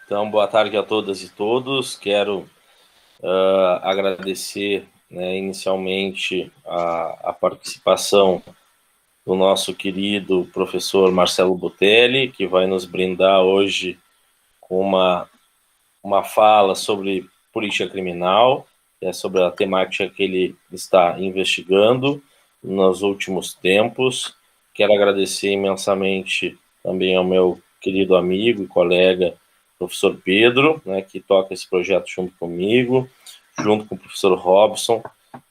Então, boa tarde a todas e todos. Quero agradecer, inicialmente a participação do nosso querido professor Marcelo Botelli, que vai nos brindar hoje com uma fala sobre política criminal, sobre a temática que ele está investigando nos últimos tempos. Quero agradecer imensamente também ao meu querido amigo e colega, professor Pedro, que toca esse projeto junto comigo, junto com o professor Robson.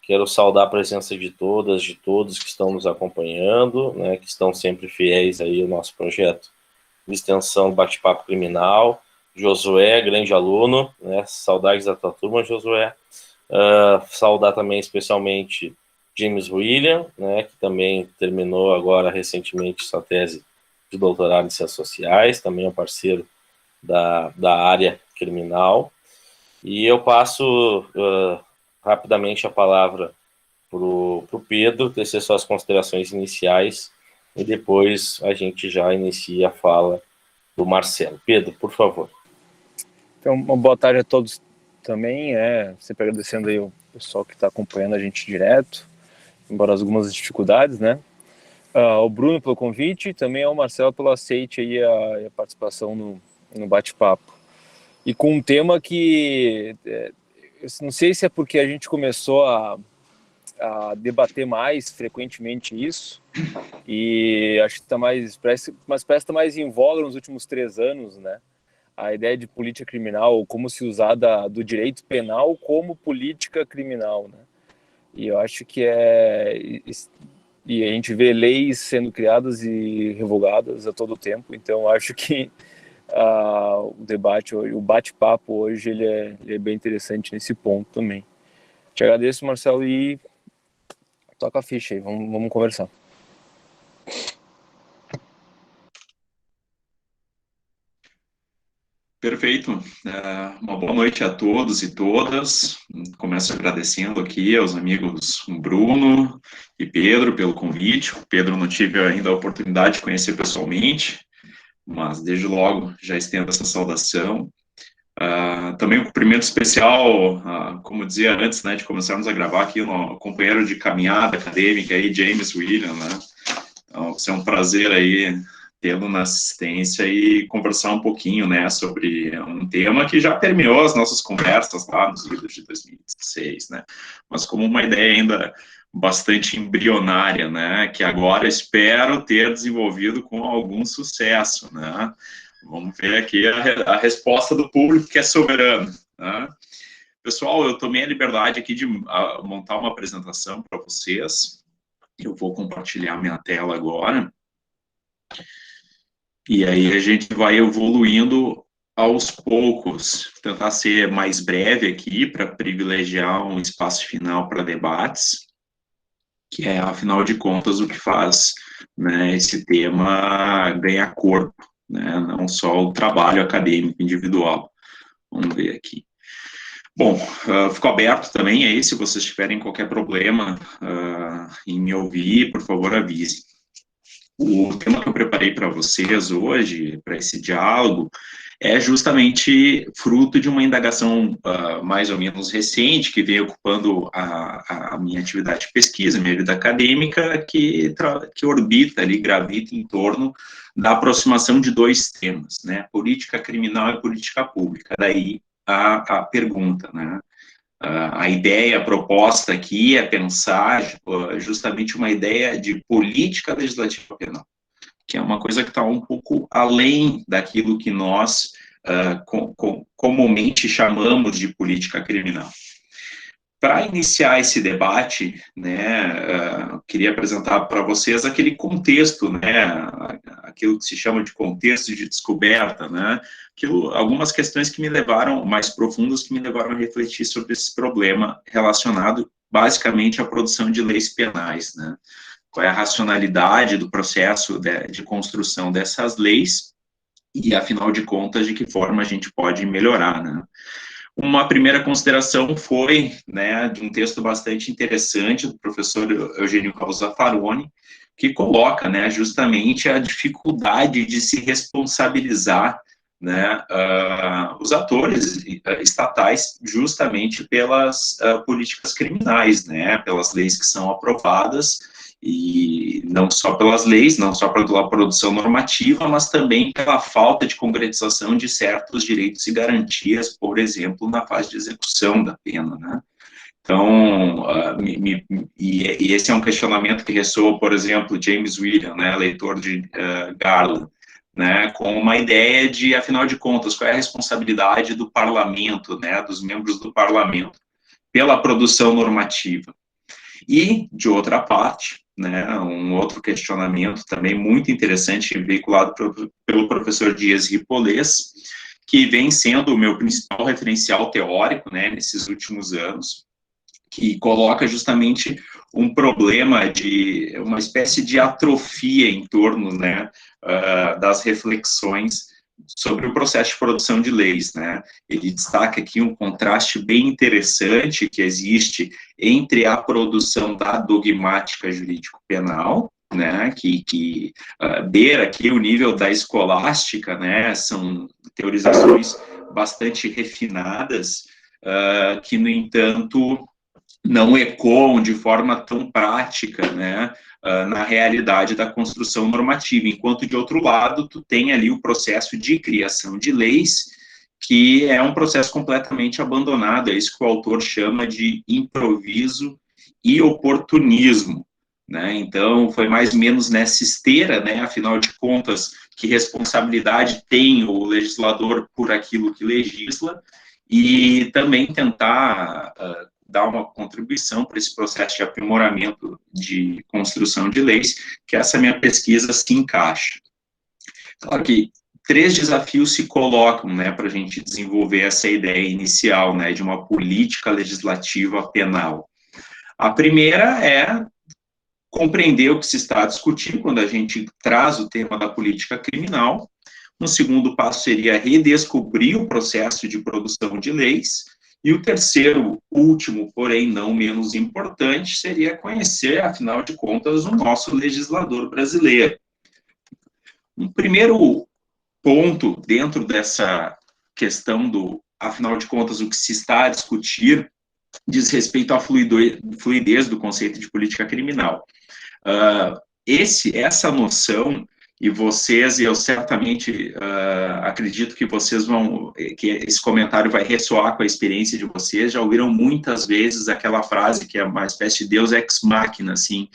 Quero saudar a presença de todas, de todos que estão nos acompanhando, que estão sempre fiéis aí ao nosso projeto de extensão Bate-Papo Criminal. Josué, grande aluno, saudades da tua turma, Josué. Saudar também especialmente James William, que também terminou agora recentemente sua tese de doutorado em Ciências Sociais, também é um parceiro da área criminal. E eu passo rapidamente a palavra para o Pedro, tecer suas considerações iniciais, e depois a gente já inicia a fala do Marcelo. Pedro, por favor. Então, uma boa tarde a todos também, sempre agradecendo aí o pessoal que está acompanhando a gente direto, embora algumas dificuldades, ao Bruno pelo convite, também ao Marcelo pelo aceite aí a participação no bate-papo. E com um tema que, eu não sei se é porque a gente começou a debater mais frequentemente isso, e acho que parece que está mais em voga nos últimos 3 anos, a ideia de política criminal, como se usar do direito penal como política criminal, E eu acho que e a gente vê leis sendo criadas e revogadas a todo tempo, então acho que o debate, o bate-papo hoje, ele é bem interessante nesse ponto também. Te agradeço, Marcelo, e toca a ficha aí, vamos conversar. Perfeito. Uma boa noite a todos e todas. Começo agradecendo aqui aos amigos Bruno e Pedro pelo convite. O Pedro não tive ainda a oportunidade de conhecer pessoalmente, mas desde logo já estendo essa saudação. Também um cumprimento especial, como dizia antes, de começarmos a gravar aqui, o companheiro de caminhada acadêmica aí, James William, Então, é um prazer aí tê-lo na assistência e conversar um pouquinho, sobre um tema que já permeou as nossas conversas lá nos livros de 2016, Mas como uma ideia ainda bastante embrionária, que agora espero ter desenvolvido com algum sucesso, Vamos ver aqui a resposta do público, que é soberano, Pessoal, eu tomei a liberdade aqui de montar uma apresentação para vocês. Eu vou compartilhar minha tela agora. E aí a gente vai evoluindo aos poucos, tentar ser mais breve aqui para privilegiar um espaço final para debates, que é, afinal de contas, o que faz esse tema ganhar corpo, não só o trabalho acadêmico individual. Vamos ver aqui. Bom, ficou aberto também aí, se vocês tiverem qualquer problema em me ouvir, por favor, avise. O tema que eu preparei para vocês hoje, para esse diálogo, é justamente fruto de uma indagação mais ou menos recente, que vem ocupando a minha atividade de pesquisa, minha vida acadêmica, que orbita ali, gravita em torno da aproximação de 2 temas, política criminal e política pública. Daí a pergunta, A ideia, a proposta aqui é pensar justamente uma ideia de política legislativa penal, que é uma coisa que está um pouco além daquilo que nós comumente chamamos de política criminal. Para iniciar esse debate, queria apresentar para vocês aquele contexto, aquilo que se chama de contexto de descoberta, algumas questões que me levaram, mais profundas, que me levaram a refletir sobre esse problema relacionado, basicamente, à produção de leis penais, Qual é a racionalidade do processo de construção dessas leis e, afinal de contas, de que forma a gente pode melhorar, Uma primeira consideração foi, de um texto bastante interessante do professor Eugênio Carlos Zaffaroni, que coloca, justamente a dificuldade de se responsabilizar né, os atores estatais justamente pelas políticas criminais, né, pelas leis que são aprovadas, e não só pelas leis, não só pela produção normativa, mas também pela falta de concretização de certos direitos e garantias, por exemplo, na fase de execução da pena, né. Então, e esse é um questionamento que ressoa, por exemplo, James William, né, leitor de Garland, né, com uma ideia de, afinal de contas, qual é a responsabilidade do parlamento, né, dos membros do parlamento, pela produção normativa. E, de outra parte, né, um outro questionamento também muito interessante, veiculado pelo professor Dias Ripolés, que vem sendo o meu principal referencial teórico, né, nesses últimos anos, que coloca justamente um problema de uma espécie de atrofia em torno, né, das reflexões sobre o processo de produção de leis, né. Ele destaca aqui um contraste bem interessante que existe entre a produção da dogmática jurídico-penal, né, que beira aqui o nível da escolástica, né, são teorizações bastante refinadas, que, no entanto, não ecoam de forma tão prática, né, na realidade da construção normativa, enquanto, de outro lado, tu tem ali o processo de criação de leis, que é um processo completamente abandonado, é isso que o autor chama de improviso e oportunismo, né. Então, foi mais ou menos nessa esteira, né, afinal de contas, que responsabilidade tem o legislador por aquilo que legisla, e também tentar dar uma contribuição para esse processo de aprimoramento de construção de leis, que essa minha pesquisa se encaixa. Claro que 3 desafios se colocam, né, para a gente desenvolver essa ideia inicial, né, de uma política legislativa penal. A primeira é compreender o que se está discutindo quando a gente traz o tema da política criminal. Um segundo passo seria redescobrir o processo de produção de leis. E o terceiro, último, porém não menos importante, seria conhecer, afinal de contas, o nosso legislador brasileiro. Um primeiro ponto dentro dessa questão do, afinal de contas, o que se está a discutir diz respeito à fluidez do conceito de política criminal. Essa noção, e vocês, e eu certamente acredito que vocês que esse comentário vai ressoar com a experiência de vocês, já ouviram muitas vezes aquela frase que é uma espécie de Deus ex machina, assim,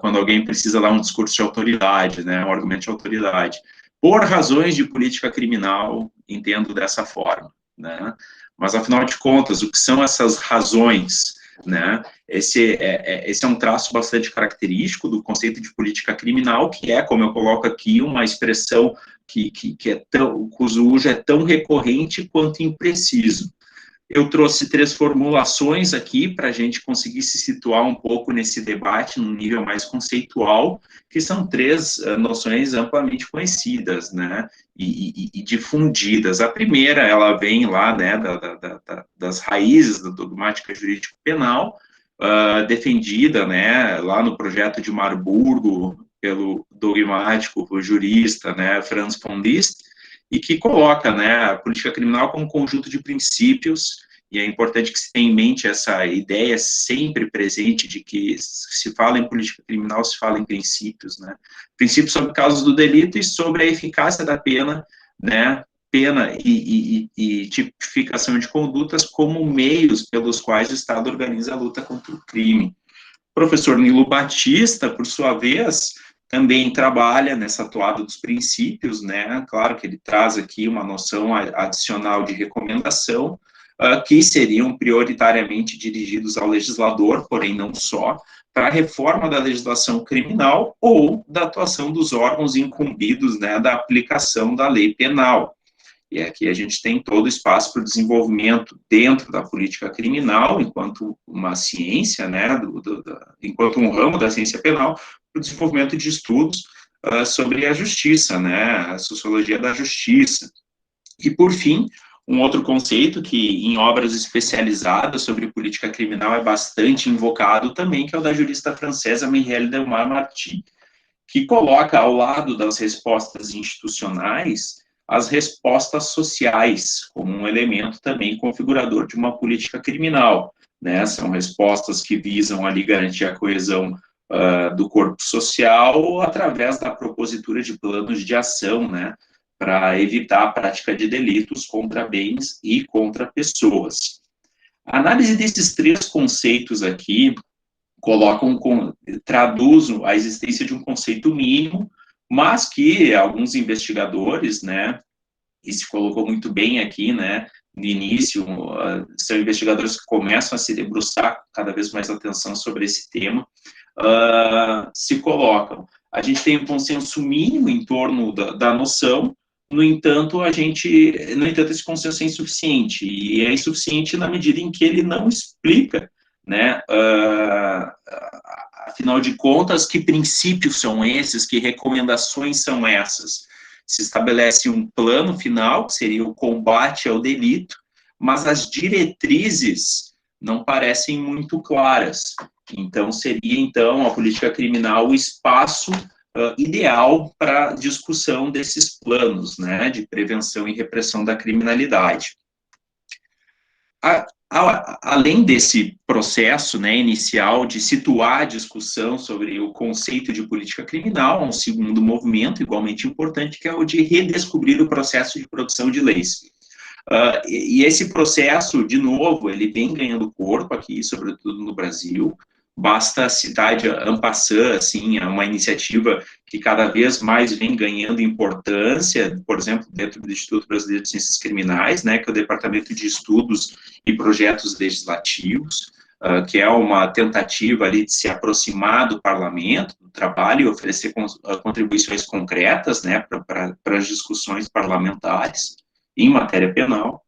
quando alguém precisa dar um discurso de autoridade, né, um argumento de autoridade. Por razões de política criminal, entendo dessa forma, né, mas afinal de contas, o que são essas razões, né? Esse é um traço bastante característico do conceito de política criminal, que é, como eu coloco aqui, uma expressão cujo uso é tão recorrente quanto impreciso. Eu trouxe 3 formulações aqui para a gente conseguir se situar um pouco nesse debate, num nível mais conceitual, que são 3 noções amplamente conhecidas, né, e difundidas. A primeira, ela vem lá, né, das raízes da dogmática jurídico-penal, defendida, né, lá no projeto de Marburgo, pelo dogmático, o jurista, né, Franz von Liszt, e que coloca, né, a política criminal como um conjunto de princípios, e é importante que se tenha em mente essa ideia sempre presente de que se fala em política criminal, se fala em princípios, né, princípios sobre causas do delito e sobre a eficácia da pena, né, pena e tipificação de condutas como meios pelos quais o Estado organiza a luta contra o crime. O professor Nilo Batista, por sua vez, também trabalha nessa toada dos princípios, né, claro que ele traz aqui uma noção adicional de recomendação, que seriam prioritariamente dirigidos ao legislador, porém não só, para a reforma da legislação criminal ou da atuação dos órgãos incumbidos, né, da aplicação da lei penal. E aqui a gente tem todo o espaço para o desenvolvimento dentro da política criminal, enquanto uma ciência, né, enquanto um ramo da ciência penal, para o desenvolvimento de estudos sobre a justiça, né, a sociologia da justiça. E, por fim, um outro conceito que, em obras especializadas sobre política criminal, é bastante invocado também, que é o da jurista francesa Mireille Delmar-Marty, que coloca ao lado das respostas institucionais as respostas sociais, como um elemento também configurador de uma política criminal, né? São respostas que visam ali garantir a coesão do corpo social através da propositura de planos de ação, né? Para evitar a prática de delitos contra bens e contra pessoas. A análise desses três conceitos aqui traduzem a existência de um conceito mínimo, mas que alguns investigadores, né, e se colocou muito bem aqui, né, no início, são investigadores que começam a se debruçar cada vez mais atenção sobre esse tema, se colocam. A gente tem um consenso mínimo em torno da noção, no entanto, esse consenso é insuficiente, e é insuficiente na medida em que ele não explica, né, afinal de contas, que princípios são esses, que recomendações são essas. Se estabelece um plano final, que seria o combate ao delito, mas as diretrizes não parecem muito claras. Então, seria, a política criminal o espaço ideal para discussão desses planos, né, de prevenção e repressão da criminalidade. Além desse processo, né, inicial de situar a discussão sobre o conceito de política criminal, há um segundo movimento igualmente importante, que é o de redescobrir o processo de produção de leis. E esse processo, de novo, ele vem ganhando corpo aqui, sobretudo no Brasil. Basta citar de en passant, assim, é uma iniciativa que cada vez mais vem ganhando importância, por exemplo, dentro do Instituto Brasileiro de Ciências Criminais, né, que é o Departamento de Estudos e Projetos Legislativos, que é uma tentativa ali de se aproximar do parlamento, do trabalho, e oferecer contribuições concretas, né, para as discussões parlamentares em matéria penal.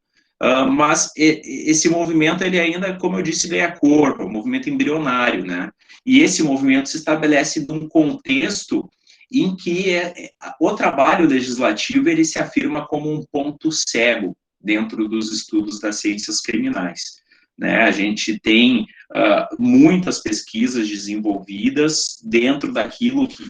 Mas esse movimento, ele ainda, como eu disse, ele é corpo, é um movimento embrionário, né? E esse movimento se estabelece num contexto em que o trabalho legislativo, ele se afirma como um ponto cego dentro dos estudos das ciências criminais, né? A gente tem muitas pesquisas desenvolvidas dentro daquilo que,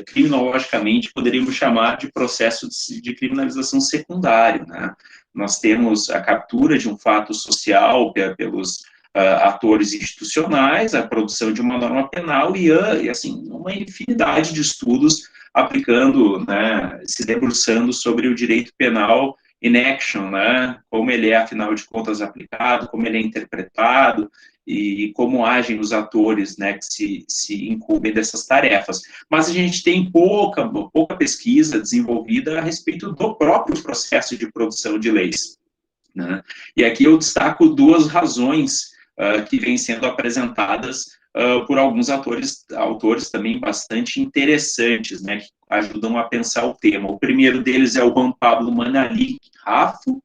criminologicamente, poderíamos chamar de processo de criminalização secundário, né? Nós temos a captura de um fato social pelos atores institucionais, a produção de uma norma penal e assim, uma infinidade de estudos aplicando, né, se debruçando sobre o direito penal in action, né, como ele é, afinal de contas, aplicado, como ele é interpretado e como agem os atores, né, que se incumbem dessas tarefas. Mas a gente tem pouca pesquisa desenvolvida a respeito do próprio processo de produção de leis, né? E aqui eu destaco duas razões que vêm sendo apresentadas por alguns autores também bastante interessantes, né, que ajudam a pensar o tema. O primeiro deles é o Juan Pablo Manalik Raffo,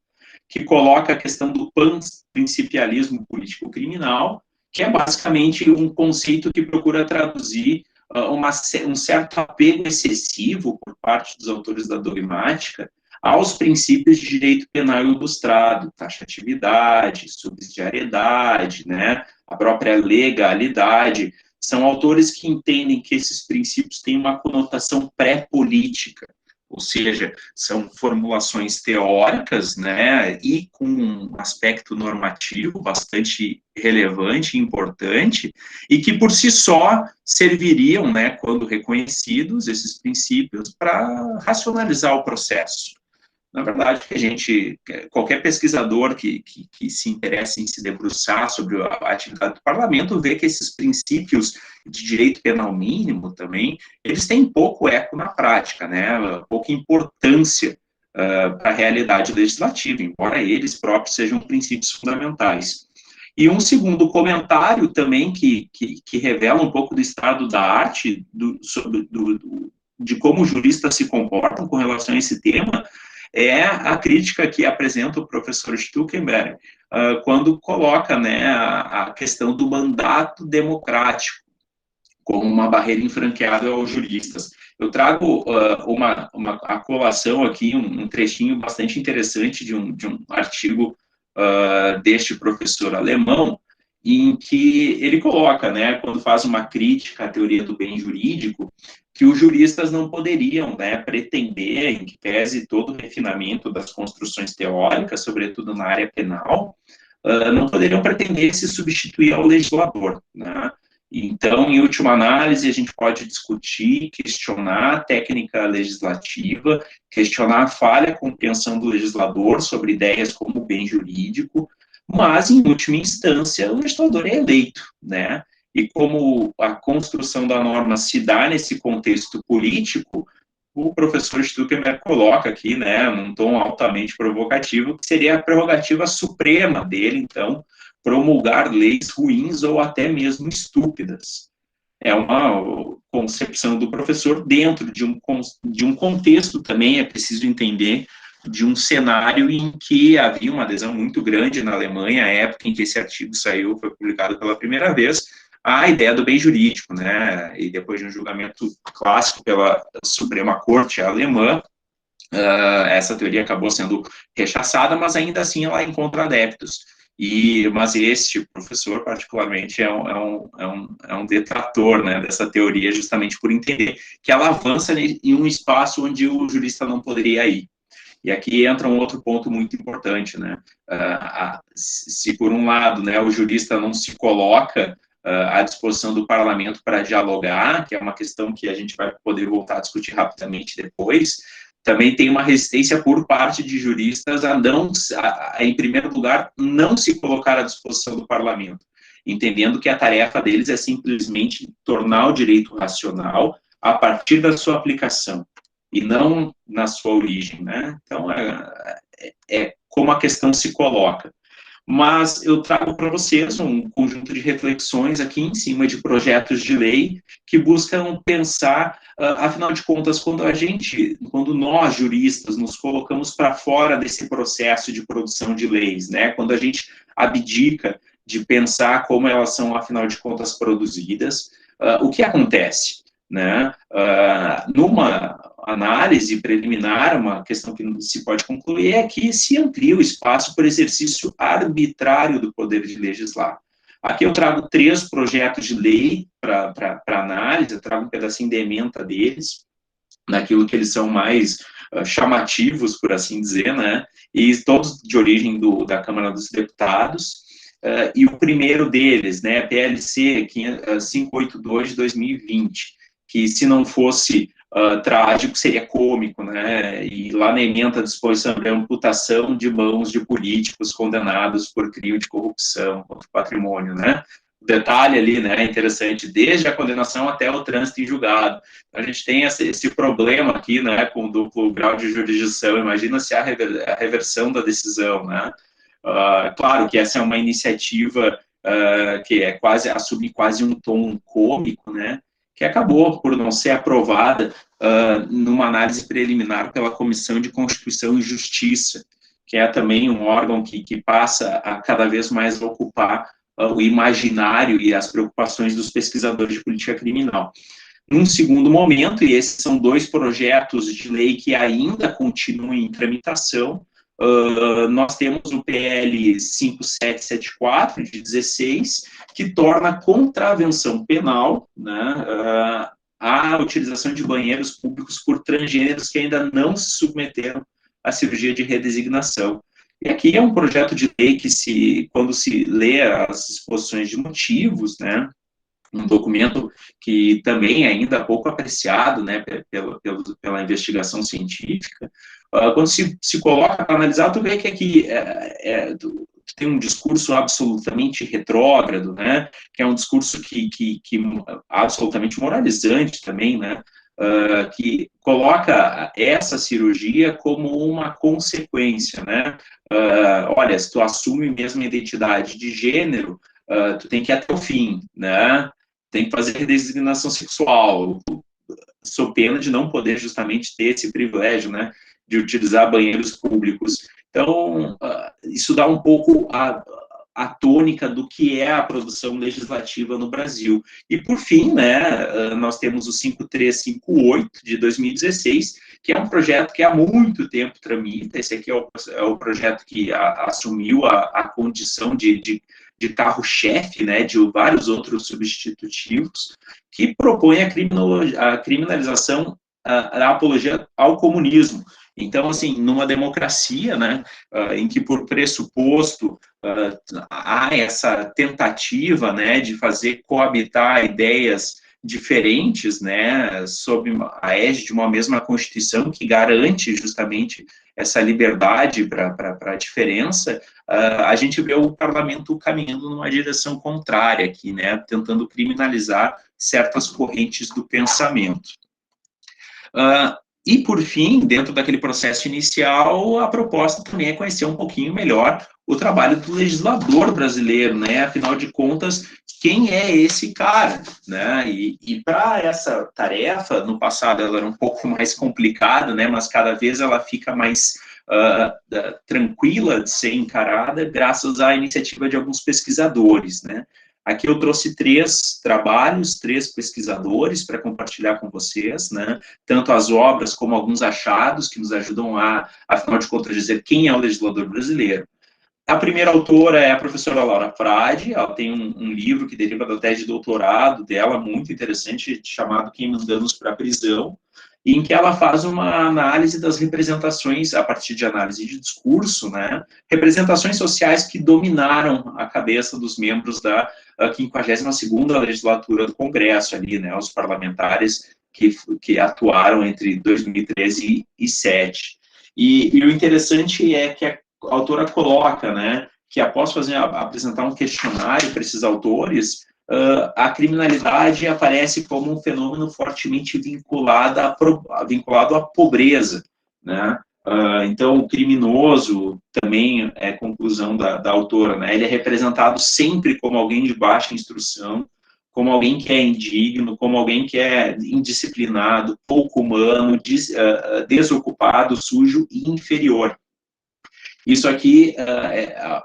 que coloca a questão do panprincipialismo político-criminal, que é basicamente um conceito que procura traduzir um certo apego excessivo por parte dos autores da dogmática aos princípios de direito penal ilustrado, taxatividade, subsidiariedade, né, a própria legalidade. São autores que entendem que esses princípios têm uma conotação pré-política, ou seja, são formulações teóricas, né, e com um aspecto normativo bastante relevante e importante, e que por si só serviriam, né, quando reconhecidos esses princípios, para racionalizar o processo. Na verdade, qualquer pesquisador que se interesse em se debruçar sobre a atividade do parlamento, vê que esses princípios de direito penal mínimo também, eles têm pouco eco na prática, né? Pouca importância para a realidade legislativa, embora eles próprios sejam princípios fundamentais. E um segundo comentário também que revela um pouco do estado da arte, de como juristas se comportam com relação a esse tema, é a crítica que apresenta o professor Stuckenberg, quando coloca, né, a questão do mandato democrático como uma barreira infranqueável aos juristas. Eu trago a colação aqui, um trechinho bastante interessante de um artigo deste professor alemão, em que ele coloca, né, quando faz uma crítica à teoria do bem jurídico, que os juristas não poderiam, né, pretender, em que pese todo o refinamento das construções teóricas, sobretudo na área penal, não poderiam pretender se substituir ao legislador, né? Então, em última análise, a gente pode discutir, questionar a técnica legislativa, questionar a falha compreensão do legislador sobre ideias como o bem jurídico, mas, em última instância, o legislador é eleito, né? E como a construção da norma se dá nesse contexto político, o professor Stuckenberg coloca aqui, né, num tom altamente provocativo, que seria a prerrogativa suprema dele, então, promulgar leis ruins ou até mesmo estúpidas. É uma concepção do professor dentro de um contexto também, é preciso entender, de um cenário em que havia uma adesão muito grande na Alemanha, a época em que esse artigo saiu, foi publicado pela primeira vez, a ideia do bem jurídico, né, e depois de um julgamento clássico pela Suprema Corte alemã, essa teoria acabou sendo rechaçada, mas ainda assim ela encontra adeptos. Mas este professor, particularmente, é um detrator, né, dessa teoria, justamente por entender que ela avança em um espaço onde o jurista não poderia ir. E aqui entra um outro ponto muito importante, né? Se por um lado, né, o jurista não se coloca à disposição do parlamento para dialogar, que é uma questão que a gente vai poder voltar a discutir rapidamente depois, também tem uma resistência por parte de juristas em primeiro lugar, não se colocar à disposição do parlamento, entendendo que a tarefa deles é simplesmente tornar o direito racional a partir da sua aplicação, e não na sua origem, né? Então, é como a questão se coloca. Mas eu trago para vocês um conjunto de reflexões aqui em cima de projetos de lei que buscam pensar, afinal de contas, quando nós, juristas, nos colocamos para fora desse processo de produção de leis, né? Quando a gente abdica de pensar como elas são, afinal de contas, produzidas, o que acontece? Né? Numa análise preliminar, uma questão que não se pode concluir é que se amplia o espaço para exercício arbitrário do poder de legislar. Aqui eu trago 3 projetos de lei para análise, eu trago um pedacinho de ementa deles, naquilo que eles são mais chamativos, por assim dizer, né? E todos de origem da Câmara dos Deputados. E o primeiro deles, né, PLC 582 de 2020, que se não fosse trágico, seria cômico, né, e lá na ementa dispõe sobre a amputação de mãos de políticos condenados por crime de corrupção contra o patrimônio, né. O detalhe ali, né, interessante, desde a condenação até o trânsito em julgado. A gente tem esse problema aqui, né, com duplo grau de jurisdição, imagina se a reversão da decisão, né. Claro que essa é uma iniciativa que assume quase um tom cômico, né, que acabou por não ser aprovada numa análise preliminar pela Comissão de Constituição e Justiça, que é também um órgão que passa a cada vez mais ocupar o imaginário e as preocupações dos pesquisadores de política criminal. Num segundo momento, e esses são 2 projetos de lei que ainda continuam em tramitação, nós temos o PL 5774, de 16, que torna a contravenção penal, né, a utilização de banheiros públicos por transgêneros que ainda não se submeteram à cirurgia de redesignação. E aqui é um projeto de lei que, quando se lê as exposições de motivos, né, um documento que também é ainda pouco apreciado, né, pela investigação científica, quando se coloca para analisar, tu vê que aqui tem um discurso absolutamente retrógrado, né, que é um discurso que absolutamente moralizante também, né, que coloca essa cirurgia como uma consequência, né, olha, se tu assume mesmo a identidade de gênero, tu tem que ir até o fim, né, tem que fazer redesignação sexual, sob pena de não poder justamente ter esse privilégio, né, de utilizar banheiros públicos. Então, isso dá um pouco a tônica do que é a produção legislativa no Brasil. E, por fim, né, nós temos o 5358, de 2016, que é um projeto que há muito tempo tramita. Esse aqui é o projeto que assumiu a condição de de carro-chefe, né, de vários outros substitutivos, que propõe a criminalização da apologia ao comunismo. Então, assim, numa democracia, né, em que por pressuposto há essa tentativa, né, de fazer coabitar ideias diferentes, né, sob a égide de uma mesma Constituição que garante justamente essa liberdade para a diferença, a gente vê o parlamento caminhando numa direção contrária aqui, né, tentando criminalizar certas correntes do pensamento. E, por fim, dentro daquele processo inicial, a proposta também é conhecer um pouquinho melhor o trabalho do legislador brasileiro, né? Afinal de contas, quem é esse cara, né? E para essa tarefa, no passado ela era um pouco mais complicada, né? Mas cada vez ela fica mais tranquila de ser encarada, graças à iniciativa de alguns pesquisadores, né? Aqui eu trouxe 3 trabalhos, 3 pesquisadores para compartilhar com vocês, né? Tanto as obras como alguns achados que nos ajudam a, afinal de contas, dizer quem é o legislador brasileiro. A primeira autora é a professora Laura Frade, ela tem um livro que deriva da tese de doutorado dela, muito interessante, chamado Quem Mandamos para a Prisão, em que ela faz uma análise das representações, a partir de análise de discurso, né, representações sociais que dominaram a cabeça dos membros da 52ª legislatura do Congresso, ali, né, os parlamentares que atuaram entre 2013 e 2007. E o interessante é que a autora coloca, né, que após apresentar um questionário para esses autores, a criminalidade aparece como um fenômeno fortemente vinculado à pobreza, né? Então, o criminoso, também é conclusão da autora, né? Ele é representado sempre como alguém de baixa instrução, como alguém que é indigno, como alguém que é indisciplinado, pouco humano, desocupado, sujo e inferior. Isso aqui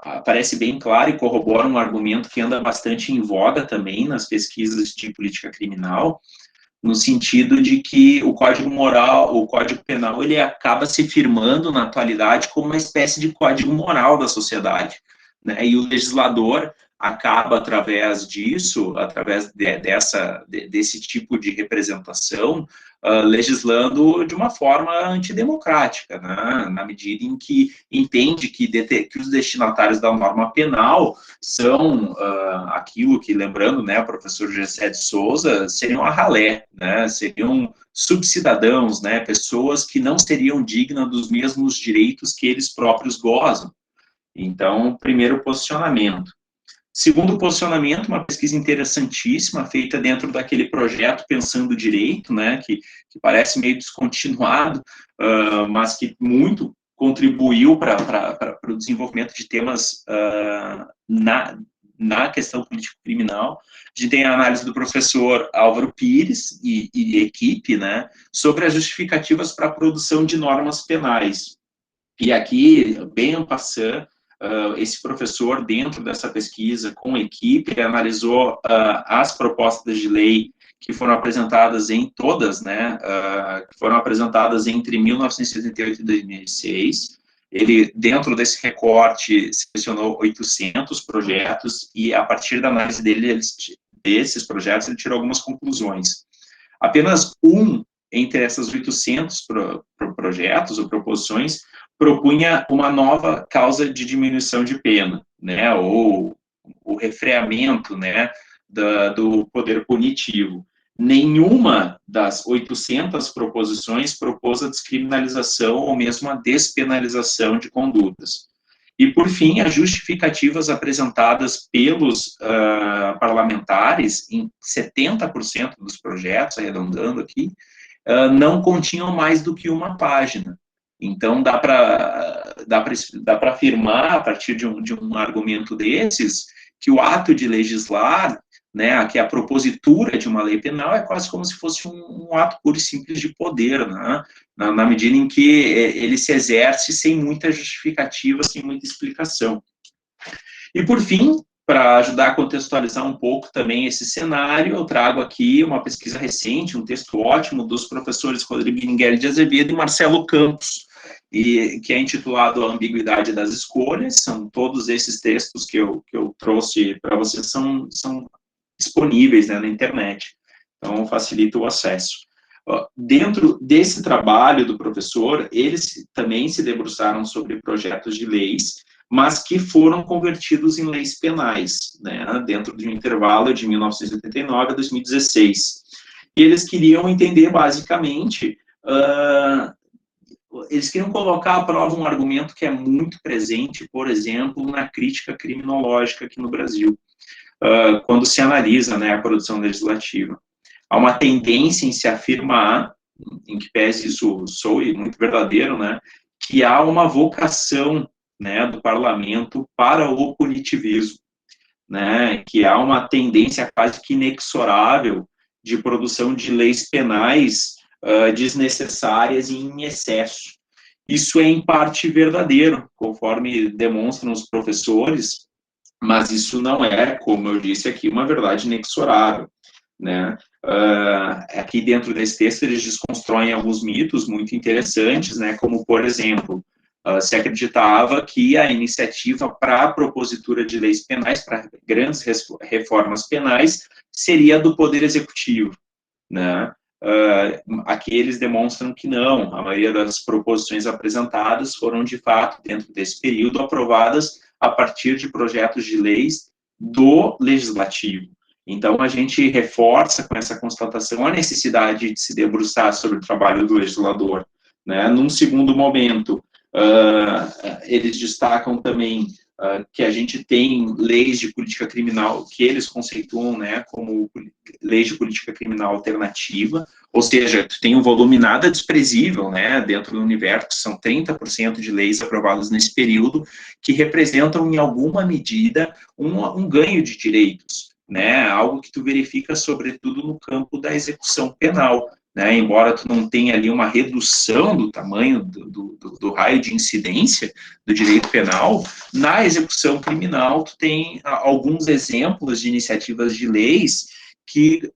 aparece bem claro e corrobora um argumento que anda bastante em voga também nas pesquisas de política criminal, no sentido de que o Código Moral, o Código Penal, ele acaba se firmando na atualidade como uma espécie de código moral da sociedade, né? E o legislador acaba, através disso, através desse tipo de representação, legislando de uma forma antidemocrática, né? Na medida em que entende que os destinatários da norma penal são aquilo que, lembrando, né, o professor Gessé de Souza, seriam a ralé, né? Seriam subcidadãos, né? Pessoas que não seriam dignas dos mesmos direitos que eles próprios gozam. Então, primeiro posicionamento. Segundo posicionamento, uma pesquisa interessantíssima, feita dentro daquele projeto Pensando Direito, né, que parece meio descontinuado, mas que muito contribuiu para o desenvolvimento de temas na questão político-criminal. A gente tem a análise do professor Álvaro Pires e equipe, né, sobre as justificativas para a produção de normas penais. E aqui, bem en passant, esse professor, dentro dessa pesquisa, com equipe, analisou as propostas de lei que foram apresentadas em todas, né, que foram apresentadas entre 1978 e 2006. Ele, dentro desse recorte, selecionou 800 projetos e, a partir da análise desses projetos, ele tirou algumas conclusões. Apenas entre essas 800 projetos ou proposições propunha uma nova causa de diminuição de pena, né, ou o refreamento, né, do poder punitivo. Nenhuma das 800 proposições propôs a descriminalização ou mesmo a despenalização de condutas. E, por fim, as justificativas apresentadas pelos parlamentares, em 70% dos projetos, arredondando aqui, não continham mais do que uma página. Então, dá para afirmar, a partir de um argumento desses, que o ato de legislar, né, que a propositura de uma lei penal é quase como se fosse um ato puro e simples de poder, né, na medida em que ele se exerce sem muita justificativa, sem muita explicação. E, por fim, para ajudar a contextualizar um pouco também esse cenário, eu trago aqui uma pesquisa recente, um texto ótimo dos professores Rodrigo Minguelli de Azevedo e Marcelo Campos, e que é intitulado A Ambiguidade das Escolhas. São todos esses textos que eu trouxe para vocês, são disponíveis, né, na internet, então facilita o acesso. Dentro desse trabalho do professor, eles também se debruçaram sobre projetos de leis, mas que foram convertidos em leis penais, né, dentro de um intervalo de 1989 a 2016. E eles queriam entender, basicamente, eles queriam colocar à prova um argumento que é muito presente, por exemplo, na crítica criminológica aqui no Brasil, quando se analisa, né, a produção legislativa. Há uma tendência em se afirmar, em que pese isso soe muito verdadeiro, né, que há uma vocação, né, do parlamento para o punitivismo, né, que há uma tendência quase que inexorável de produção de leis penais desnecessárias e em excesso. Isso é, em parte, verdadeiro, conforme demonstram os professores, mas isso não é, como eu disse aqui, uma verdade inexorável, né? Aqui dentro desse texto eles desconstroem alguns mitos muito interessantes, né? Como, por exemplo, se acreditava que a iniciativa para a propositura de leis penais, para grandes reformas penais, seria do Poder Executivo, né? Aqui eles demonstram que não, a maioria das proposições apresentadas foram, de fato, dentro desse período, aprovadas a partir de projetos de leis do Legislativo. Então, a gente reforça com essa constatação a necessidade de se debruçar sobre o trabalho do legislador, né? Num segundo momento, eles destacam também que a gente tem leis de política criminal que eles conceituam, né, como leis de política criminal alternativa, ou seja, tu tem um volume nada desprezível, né, dentro do universo, são 30% de leis aprovadas nesse período, que representam, em alguma medida, um ganho de direitos, né, algo que tu verifica, sobretudo, no campo da execução penal, né, embora tu não tenha ali uma redução do tamanho do raio de incidência do direito penal, na execução criminal tu tem alguns exemplos de iniciativas de leis que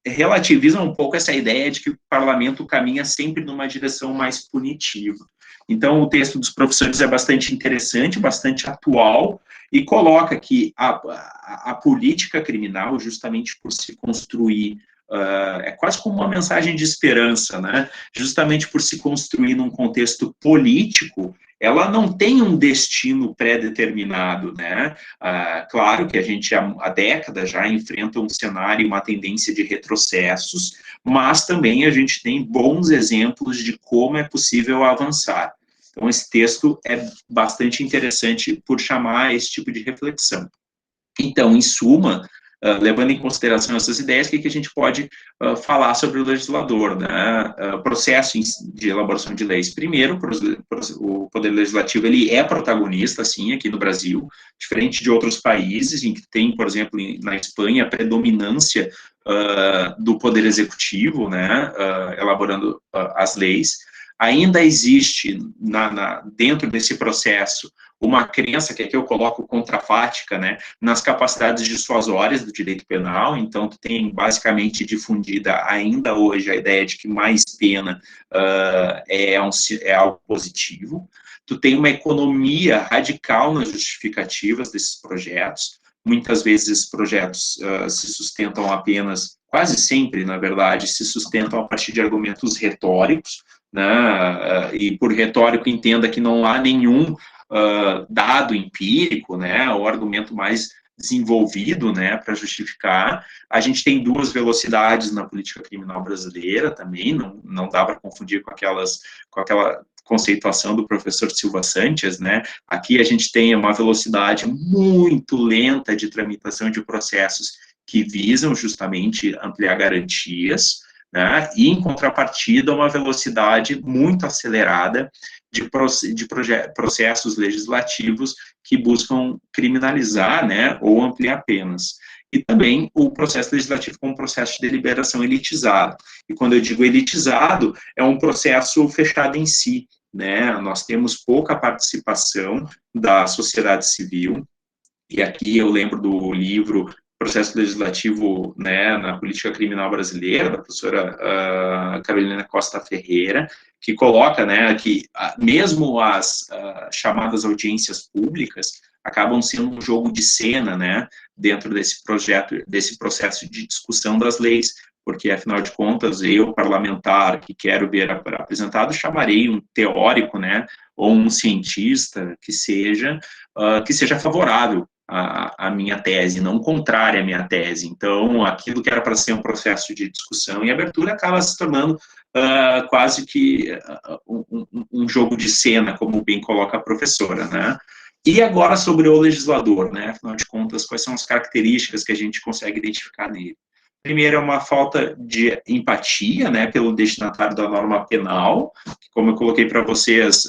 relativizam um pouco essa ideia de que o parlamento caminha sempre numa direção mais punitiva. Então, o texto dos professores é bastante interessante, bastante atual, e coloca que a política criminal, justamente por se construir, é quase como uma mensagem de esperança, né? Justamente por se construir num contexto político, ela não tem um destino pré-determinado, né? Claro que a gente há décadas já enfrenta um cenário, uma tendência de retrocessos, mas também a gente tem bons exemplos de como é possível avançar. Então, esse texto é bastante interessante por chamar esse tipo de reflexão. Então, em suma, levando em consideração essas ideias, o que a gente pode falar sobre o legislador, né? Processo de elaboração de leis. Primeiro, o Poder Legislativo ele é protagonista, sim, aqui no Brasil, diferente de outros países, em que tem, por exemplo, na Espanha, a predominância do Poder Executivo, né? Elaborando as leis. Ainda existe, dentro desse processo, uma crença, que aqui eu coloco contrafática, né, nas capacidades dissuasórias do direito penal. Então, tu tem basicamente difundida ainda hoje a ideia de que mais pena é algo positivo. Tu tem uma economia radical nas justificativas desses projetos. Muitas vezes esses projetos se sustentam apenas, quase sempre, na verdade, se sustentam a partir de argumentos retóricos, né, e por retórico entenda que não há nenhum dado empírico, né, o argumento mais desenvolvido, né, para justificar. A gente tem duas velocidades na política criminal brasileira também, não dá para confundir com aquela conceituação do professor Silva Sanches, né. Aqui a gente tem uma velocidade muito lenta de tramitação de processos que visam justamente ampliar garantias, né, e, em contrapartida, uma velocidade muito acelerada de processos legislativos que buscam criminalizar, né, ou ampliar penas. E também o processo legislativo como processo de deliberação elitizado. E quando eu digo elitizado, é um processo fechado em si, né? Nós temos pouca participação da sociedade civil, e aqui eu lembro do livro processo legislativo, né, na política criminal brasileira, da professora Carolina Costa Ferreira, que coloca, né, que mesmo as chamadas audiências públicas acabam sendo um jogo de cena, né, dentro desse processo de discussão das leis, porque, afinal de contas, eu, parlamentar, que quero ver apresentado, chamarei um teórico, né, ou um cientista que seja favorável à minha tese, não contrária à minha tese. Então, aquilo que era para ser um processo de discussão e abertura acaba se tornando quase que um jogo de cena, como bem coloca a professora, né? E agora sobre o legislador, né? Afinal de contas, quais são as características que a gente consegue identificar nele? Primeiro, é uma falta de empatia, né, pelo destinatário da norma penal, que, como eu coloquei para vocês,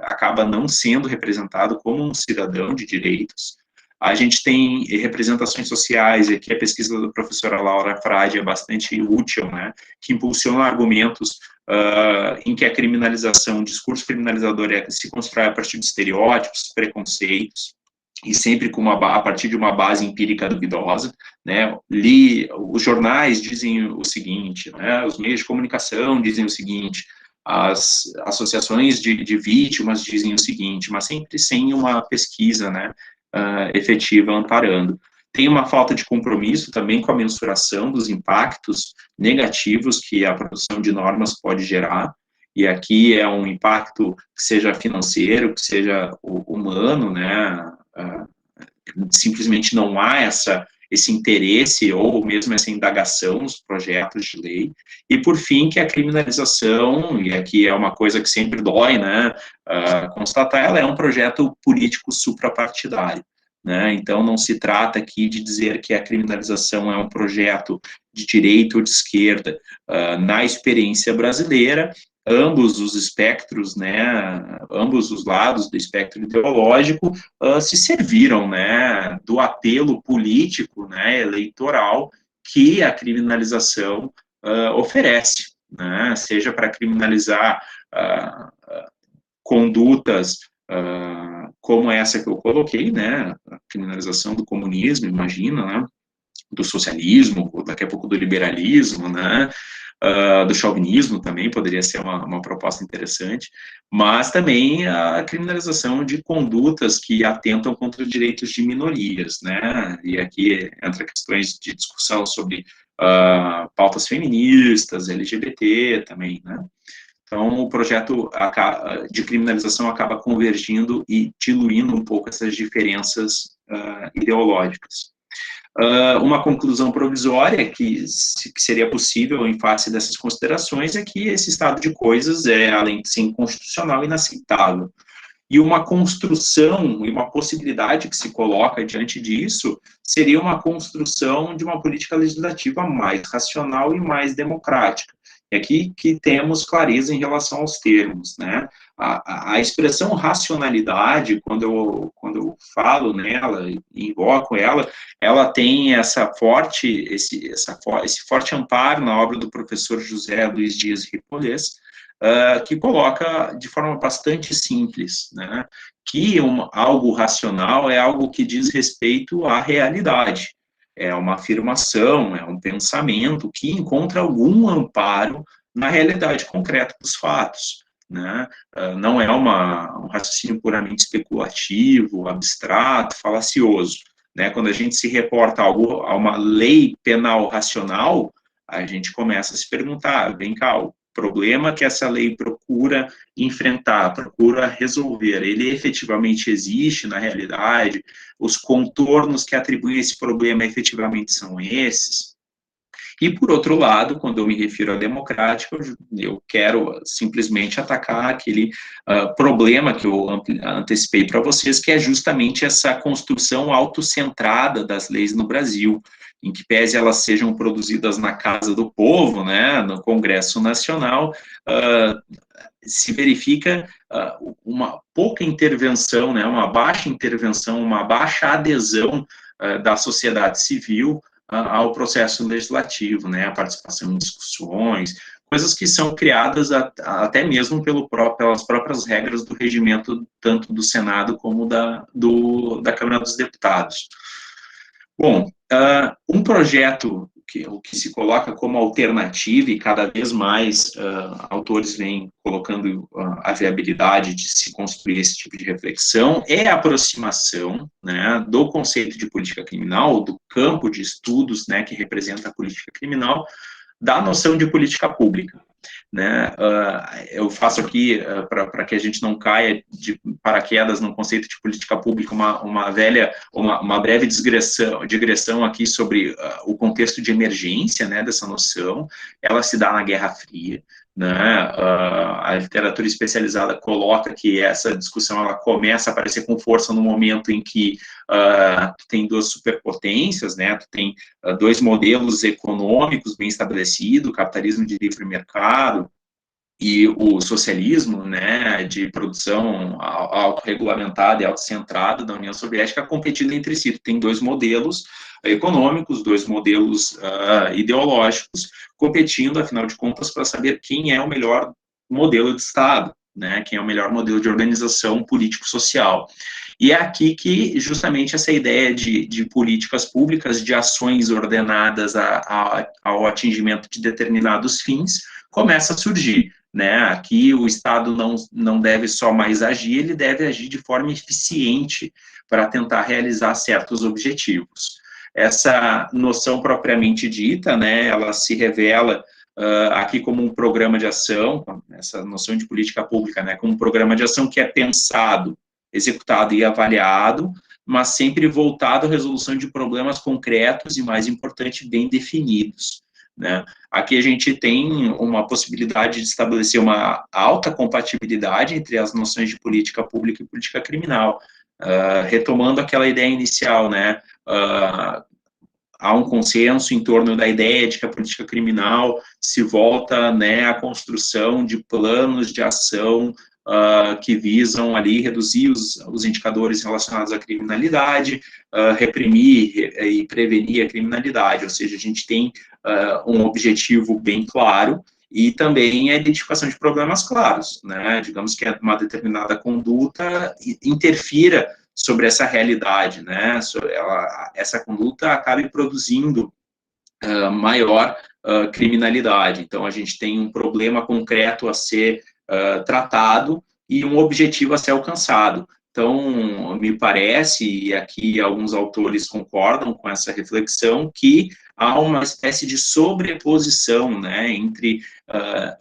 acaba não sendo representado como um cidadão de direitos. A gente tem representações sociais, e aqui a pesquisa da professora Laura Frade é bastante útil, né, que impulsiona argumentos em que a criminalização, o discurso criminalizador se constrói a partir de estereótipos, preconceitos, e sempre a partir de uma base empírica duvidosa, né? Os jornais dizem o seguinte, né? Os meios de comunicação dizem o seguinte, as associações de vítimas dizem o seguinte, mas sempre sem uma pesquisa, né, efetiva amparando. Tem uma falta de compromisso também com a mensuração dos impactos negativos que a produção de normas pode gerar, e aqui é um impacto que seja financeiro, que seja humano, né? Simplesmente não há esse interesse ou mesmo essa indagação nos projetos de lei. E, por fim, que a criminalização, e aqui é uma coisa que sempre dói, né, constatar, ela é um projeto político suprapartidário. Né? Então, não se trata aqui de dizer que a criminalização é um projeto de direita ou de esquerda. Na experiência brasileira, ambos os espectros, né, ambos os lados do espectro ideológico se serviram, né, do apelo político, né, eleitoral que a criminalização oferece, né, seja para criminalizar condutas como essa que eu coloquei, né, a criminalização do comunismo, imagina, né, do socialismo, daqui a pouco do liberalismo, né, do chauvinismo também poderia ser uma proposta interessante, mas também a criminalização de condutas que atentam contra os direitos de minorias, né, e aqui entra questões de discussão sobre pautas feministas, LGBT também, né. Então, o projeto de criminalização acaba convergindo e diluindo um pouco essas diferenças ideológicas. Uma conclusão provisória que seria possível em face dessas considerações é que esse estado de coisas é, além de ser inconstitucional, inaceitável. E uma construção e uma possibilidade que se coloca diante disso seria uma construção de uma política legislativa mais racional e mais democrática. É aqui que temos clareza em relação aos termos, né? A expressão racionalidade, quando eu falo nela e invoco ela tem esse forte amparo na obra do professor José Luiz Dias Ripolles, que coloca de forma bastante simples, né? Que algo racional é algo que diz respeito à realidade. É uma afirmação, é um pensamento que encontra algum amparo na realidade concreta dos fatos, né? Não é um raciocínio puramente especulativo, abstrato, falacioso, né? Quando a gente se reporta a uma lei penal racional, a gente começa a se perguntar, vem cá, o problema que essa lei procura enfrentar, procura resolver, ele efetivamente existe na realidade? Os contornos que atribuem esse problema efetivamente são esses? E, por outro lado, quando eu me refiro à democrática, eu quero simplesmente atacar aquele problema que eu antecipei para vocês, que é justamente essa construção autocentrada das leis no Brasil, em que pese elas sejam produzidas na casa do povo, né, no Congresso Nacional, se verifica uma pouca intervenção, né, uma baixa intervenção, uma baixa adesão da sociedade civil ao processo legislativo, né, a participação em discussões, coisas que são criadas até mesmo pelas próprias regras do regimento, tanto do Senado como da Câmara dos Deputados. Bom, um projeto que se coloca como alternativa e cada vez mais autores vêm colocando a viabilidade de se construir esse tipo de reflexão é a aproximação, né, do conceito de política criminal, do campo de estudos, né, que representa a política criminal, da noção de política pública. Né? Eu faço aqui, para que a gente não caia de paraquedas no conceito de política pública, uma breve digressão aqui sobre o contexto de emergência, né, dessa noção. Ela se dá na Guerra Fria, né? A literatura especializada coloca que essa discussão ela começa a aparecer com força no momento em que tu tem duas superpotências, né? Tu tem dois modelos econômicos bem estabelecidos, o capitalismo de livre mercado e o socialismo, né, de produção autorregulamentada e autocentrada da União Soviética competindo entre si. Tu tem dois modelos econômicos, dois modelos ideológicos competindo, afinal de contas, para saber quem é o melhor modelo de Estado, né, quem é o melhor modelo de organização político-social. E é aqui que, justamente, essa ideia de políticas públicas, de ações ordenadas ao atingimento de determinados fins, começa a surgir, né? Aqui o Estado não deve só mais agir, ele deve agir de forma eficiente para tentar realizar certos objetivos. Essa noção propriamente dita, né, ela se revela aqui como um programa de ação, essa noção de política pública, né, como um programa de ação que é pensado, executado e avaliado, mas sempre voltado à resolução de problemas concretos e, mais importante, bem definidos, né? Aqui a gente tem uma possibilidade de estabelecer uma alta compatibilidade entre as noções de política pública e política criminal, retomando aquela ideia inicial, né? Há um consenso em torno da ideia de que a política criminal se volta, né, à construção de planos de ação que visam ali reduzir os indicadores relacionados à criminalidade, reprimir e prevenir a criminalidade, ou seja, a gente tem um objetivo bem claro e também a identificação de problemas claros, né? Digamos que uma determinada conduta interfira sobre essa realidade, né? Essa conduta acabe produzindo maior criminalidade. Então, a gente tem um problema concreto a ser tratado e um objetivo a ser alcançado. Então, me parece, e aqui alguns autores concordam com essa reflexão, que há uma espécie de sobreposição, né, entre,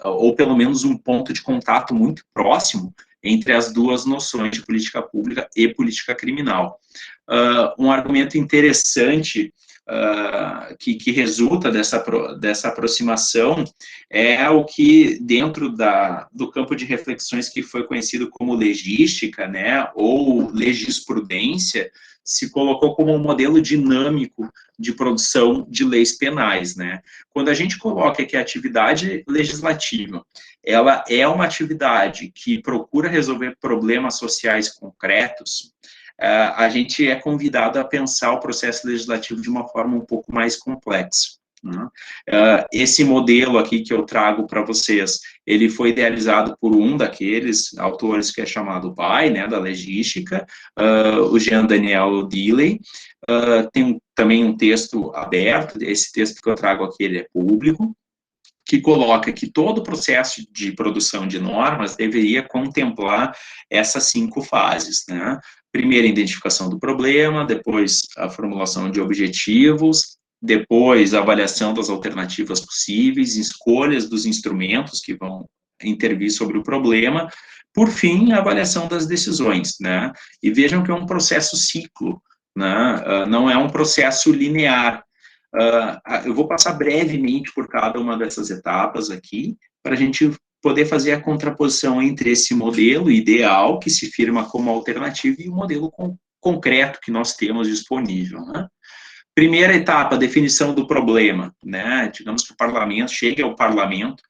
ou pelo menos um ponto de contato muito próximo entre as duas noções de política pública e política criminal. Um argumento interessante que resulta dessa aproximação é o que, dentro do campo de reflexões que foi conhecido como legística, né, ou legisprudência, se colocou como um modelo dinâmico de produção de leis penais, né? Quando a gente coloca que a atividade legislativa, ela é uma atividade que procura resolver problemas sociais concretos, a gente é convidado a pensar o processo legislativo de uma forma um pouco mais complexa, né? Esse modelo aqui que eu trago para vocês, ele foi idealizado por um daqueles autores que é chamado pai, né, da legística, o Jean Daniel Dilley. Tem também um texto aberto, esse texto que eu trago aqui, ele é público, que coloca que todo o processo de produção de normas deveria contemplar essas 5 fases, né? Primeiro, a identificação do problema, depois a formulação de objetivos, depois a avaliação das alternativas possíveis, escolhas dos instrumentos que vão intervir sobre o problema, por fim, a avaliação das decisões, né? E vejam que é um processo ciclo, né? Não é um processo linear. Eu vou passar brevemente por cada uma dessas etapas aqui, para a gente poder fazer a contraposição entre esse modelo ideal, que se firma como alternativa, e o modelo concreto que nós temos disponível, né? Primeira etapa, definição do problema, né? Digamos que o parlamento, chega ao parlamento,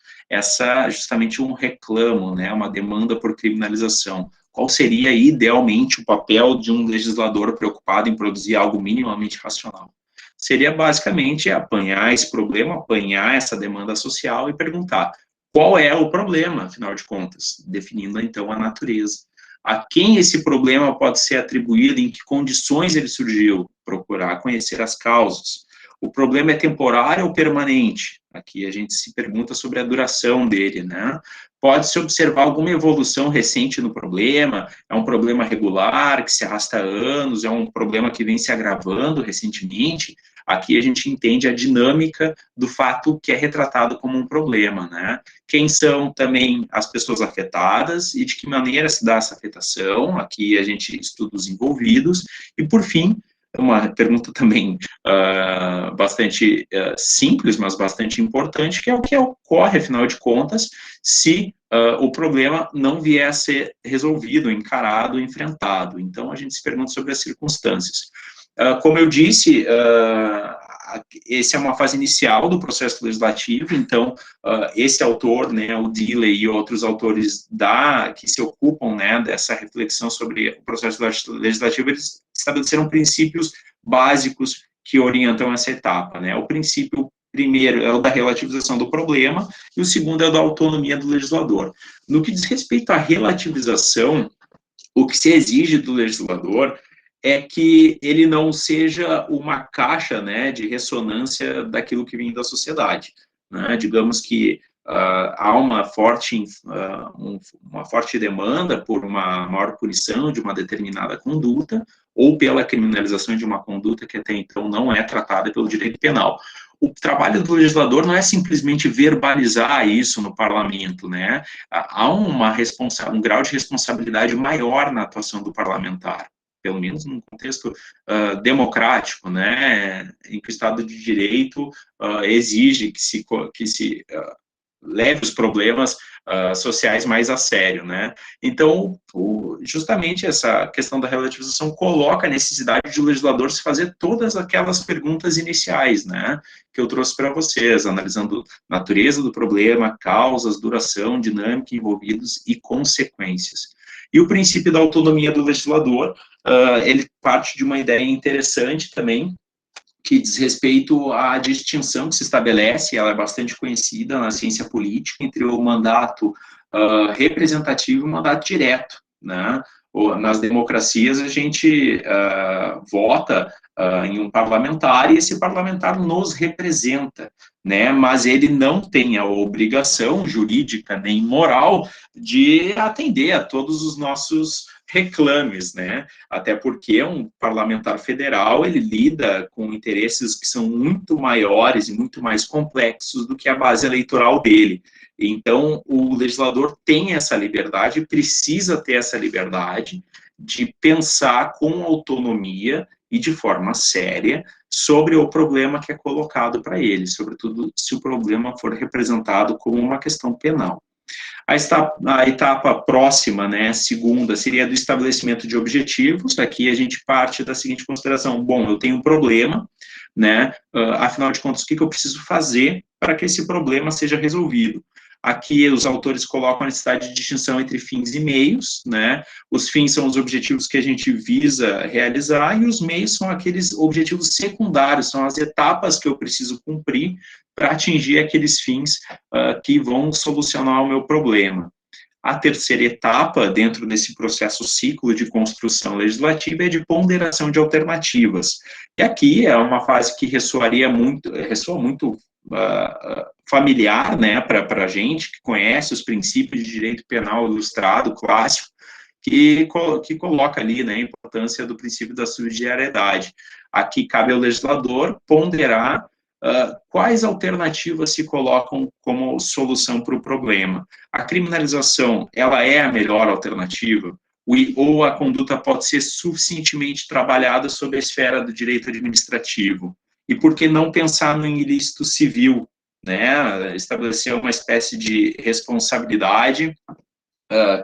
justamente um reclamo, né? Uma demanda por criminalização. Qual seria, idealmente, o papel de um legislador preocupado em produzir algo minimamente racional? Seria, basicamente, apanhar esse problema, apanhar essa demanda social e perguntar qual é o problema, afinal de contas, definindo, então, a natureza. A quem esse problema pode ser atribuído, em que condições ele surgiu? procurar conhecer as causas. O problema é temporário ou permanente? Aqui a gente se pergunta sobre a duração dele, né? Pode-se observar alguma evolução recente no problema? É um problema regular, que se arrasta há anos? É um problema que vem se agravando recentemente? Aqui a gente entende a dinâmica do fato que é retratado como um problema, né? Quem são também as pessoas afetadas e de que maneira se dá essa afetação? Aqui a gente estuda os envolvidos. E, por fim, uma pergunta também bastante simples, mas bastante importante, que é o que ocorre, afinal de contas, se o problema não vier a ser resolvido, encarado, enfrentado. Então, a gente se pergunta sobre as circunstâncias. Como eu disse, essa é uma fase inicial do processo legislativo, então, esse autor, né, o Dilley e outros autores que se ocupam, né, dessa reflexão sobre o processo legislativo, eles estabeleceram princípios básicos que orientam essa etapa, né? O princípio primeiro é o da relativização do problema, e o segundo é o da autonomia do legislador. No que diz respeito à relativização, o que se exige do legislador é que ele não seja uma caixa, né, de ressonância daquilo que vem da sociedade, né? Digamos que há uma forte demanda por uma maior punição de uma determinada conduta, ou pela criminalização de uma conduta que até então não é tratada pelo direito penal. O trabalho do legislador não é simplesmente verbalizar isso no parlamento, né? Há um grau de responsabilidade maior na atuação do parlamentar, pelo menos num contexto democrático, né, em que o Estado de Direito exige que se leve os problemas sociais mais a sério, né? Então, justamente essa questão da relativização coloca a necessidade de o legislador se fazer todas aquelas perguntas iniciais, né, que eu trouxe para vocês, analisando natureza do problema, causas, duração, dinâmica, envolvidos e consequências. E o princípio da autonomia do legislador, ele parte de uma ideia interessante também, que diz respeito à distinção que se estabelece, ela é bastante conhecida na ciência política, entre o mandato representativo e o mandato direto, né? Nas democracias, a gente vota em um parlamentar, e esse parlamentar nos representa, né? Mas ele não tem a obrigação jurídica nem moral de atender a todos os nossos reclames, né? Até porque um parlamentar federal, ele lida com interesses que são muito maiores e muito mais complexos do que a base eleitoral dele. Então, o legislador tem essa liberdade, precisa ter essa liberdade de pensar com autonomia e de forma séria sobre o problema que é colocado para ele, sobretudo se o problema for representado como uma questão penal. A etapa próxima, né, segunda, seria do estabelecimento de objetivos. Aqui a gente parte da seguinte consideração: bom, eu tenho um problema, né, afinal de contas, o que eu preciso fazer para que esse problema seja resolvido? Aqui os autores colocam a necessidade de distinção entre fins e meios, né? Os fins são os objetivos que a gente visa realizar, e os meios são aqueles objetivos secundários, são as etapas que eu preciso cumprir para atingir aqueles fins que vão solucionar o meu problema. A terceira etapa, dentro desse processo ciclo de construção legislativa, é de ponderação de alternativas. E aqui é uma fase que ressoa muito familiar, né, para a gente que conhece os princípios de direito penal ilustrado, clássico, que coloca ali, né, a importância do princípio da subsidiariedade. Aqui cabe ao legislador ponderar quais alternativas se colocam como solução para o problema. A criminalização, ela é a melhor alternativa? Ou a conduta pode ser suficientemente trabalhada sob a esfera do direito administrativo? E por que não pensar no ilícito civil, né? Estabelecer uma espécie de responsabilidade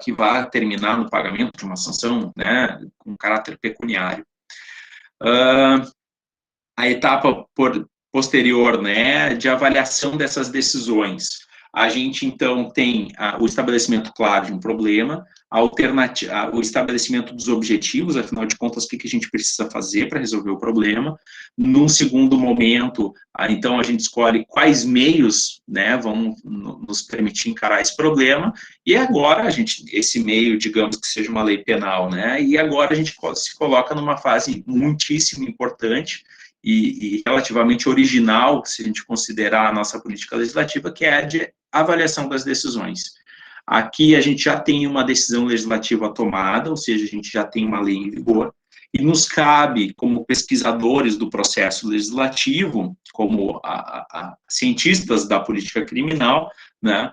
que vai terminar no pagamento de uma sanção, né, com caráter pecuniário. A etapa posterior, né, de avaliação dessas decisões. A gente, então, tem o estabelecimento claro de um problema, o estabelecimento dos objetivos, afinal de contas, o que a gente precisa fazer para resolver o problema. Num segundo momento, então a gente escolhe quais meios, né, vão nos permitir encarar esse problema, e agora esse meio, digamos que seja uma lei penal, né, e agora a gente se coloca numa fase muitíssimo importante e relativamente original, se a gente considerar a nossa política legislativa, que é a de avaliação das decisões. Aqui a gente já tem uma decisão legislativa tomada, ou seja, a gente já tem uma lei em vigor, e nos cabe, como pesquisadores do processo legislativo, como cientistas da política criminal, né,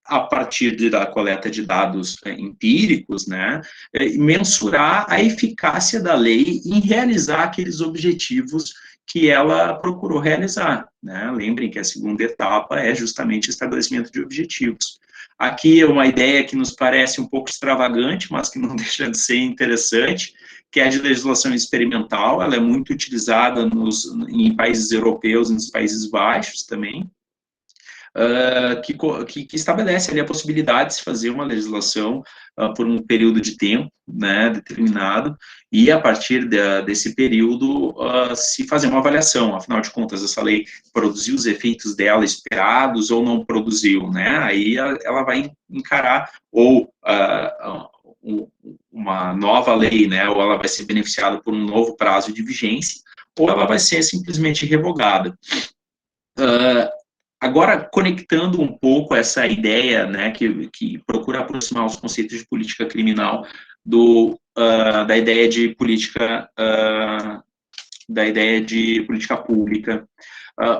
a partir da coleta de dados empíricos, né, mensurar a eficácia da lei em realizar aqueles objetivos que ela procurou realizar, né? Lembrem que a segunda etapa é justamente o estabelecimento de objetivos. Aqui é uma ideia que nos parece um pouco extravagante, mas que não deixa de ser interessante, que é a de legislação experimental. Ela é muito utilizada em países europeus, nos Países Baixos também, que estabelece ali a possibilidade de se fazer uma legislação por um período de tempo, né, determinado, e a partir desse período se fazer uma avaliação. Afinal de contas, essa lei produziu os efeitos dela esperados ou não produziu, né? Aí ela vai encarar ou uma nova lei, né, ou ela vai ser beneficiada por um novo prazo de vigência, ou ela vai ser simplesmente revogada. Agora, conectando um pouco essa ideia, né, que procura aproximar os conceitos de política criminal da ideia de política pública,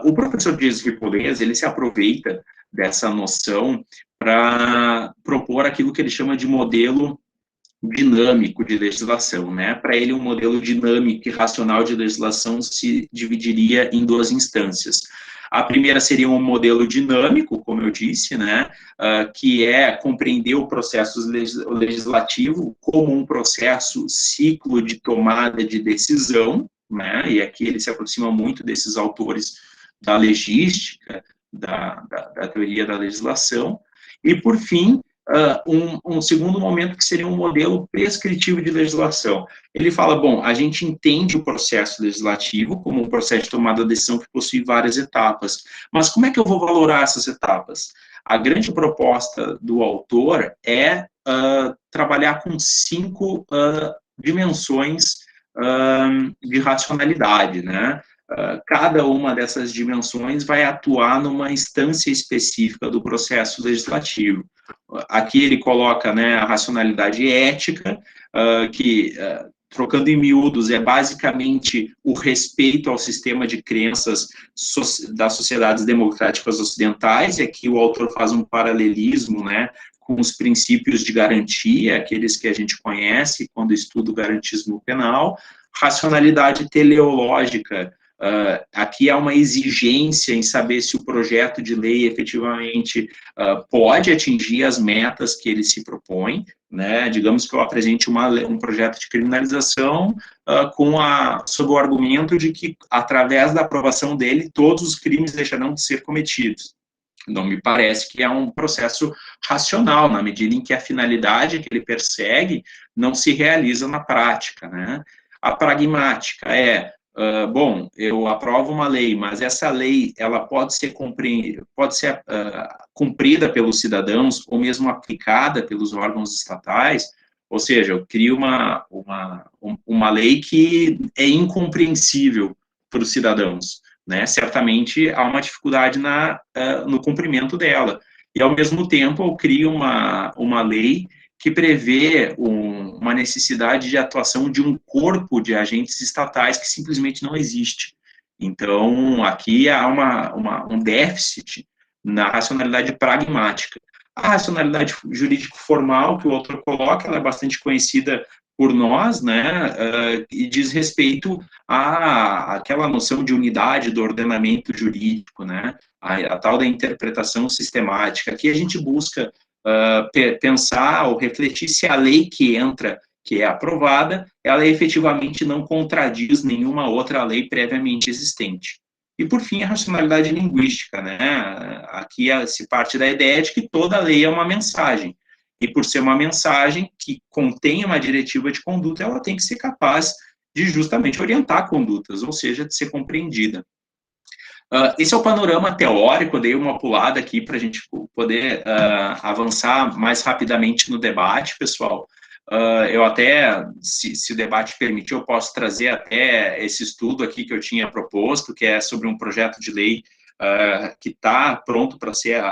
o professor Dias Ripolles, ele se aproveita dessa noção para propor aquilo que ele chama de modelo dinâmico de legislação, né? Para ele, um modelo dinâmico e racional de legislação se dividiria em duas instâncias. A primeira seria um modelo dinâmico, como eu disse, né, que é compreender o processo legislativo como um processo ciclo de tomada de decisão, né, e aqui ele se aproxima muito desses autores da legística, da teoria da legislação, e, por fim, um segundo momento que seria um modelo prescritivo de legislação. Ele fala, bom, a gente entende o processo legislativo como um processo de tomada de decisão que possui várias etapas, mas como é que eu vou valorar essas etapas? A grande proposta do autor é trabalhar com 5 dimensões de racionalidade, né? Cada uma dessas dimensões vai atuar numa instância específica do processo legislativo. Aqui ele coloca, né, a racionalidade ética, que, trocando em miúdos, é basicamente o respeito ao sistema de crenças das sociedades democráticas ocidentais, e aqui o autor faz um paralelismo, né, com os princípios de garantia, aqueles que a gente conhece quando estuda o garantismo penal. Racionalidade teleológica, aqui há uma exigência em saber se o projeto de lei efetivamente pode atingir as metas que ele se propõe, né? Digamos que eu apresente um projeto de criminalização sob o argumento de que, através da aprovação dele, todos os crimes deixarão de ser cometidos. Não me parece que é um processo racional, na medida em que a finalidade que ele persegue não se realiza na prática, né? A pragmática bom, eu aprovo uma lei, mas essa lei ela pode ser cumprida pelos cidadãos ou mesmo aplicada pelos órgãos estatais, ou seja, eu crio uma lei que é incompreensível para os cidadãos, né? Certamente há uma dificuldade no cumprimento dela. E, ao mesmo tempo, eu crio uma lei que prevê uma necessidade de atuação de um corpo de agentes estatais que simplesmente não existe. Então, aqui há um déficit na racionalidade pragmática. A racionalidade jurídico-formal que o autor coloca, ela é bastante conhecida por nós, né, e diz respeito àquela noção de unidade do ordenamento jurídico, né, a tal da interpretação sistemática. Aqui a gente busca pensar ou refletir se a lei que entra, que é aprovada, ela efetivamente não contradiz nenhuma outra lei previamente existente. E, por fim, a racionalidade linguística, né? Aqui se parte da ideia de que toda lei é uma mensagem. E por ser uma mensagem que contém uma diretiva de conduta, ela tem que ser capaz de justamente orientar condutas, ou seja, de ser compreendida. Esse é o panorama teórico, eu dei uma pulada aqui para a gente poder avançar mais rapidamente no debate, pessoal. Eu até, se o debate permitir, eu posso trazer até esse estudo aqui que eu tinha proposto, que é sobre um projeto de lei que está pronto para ser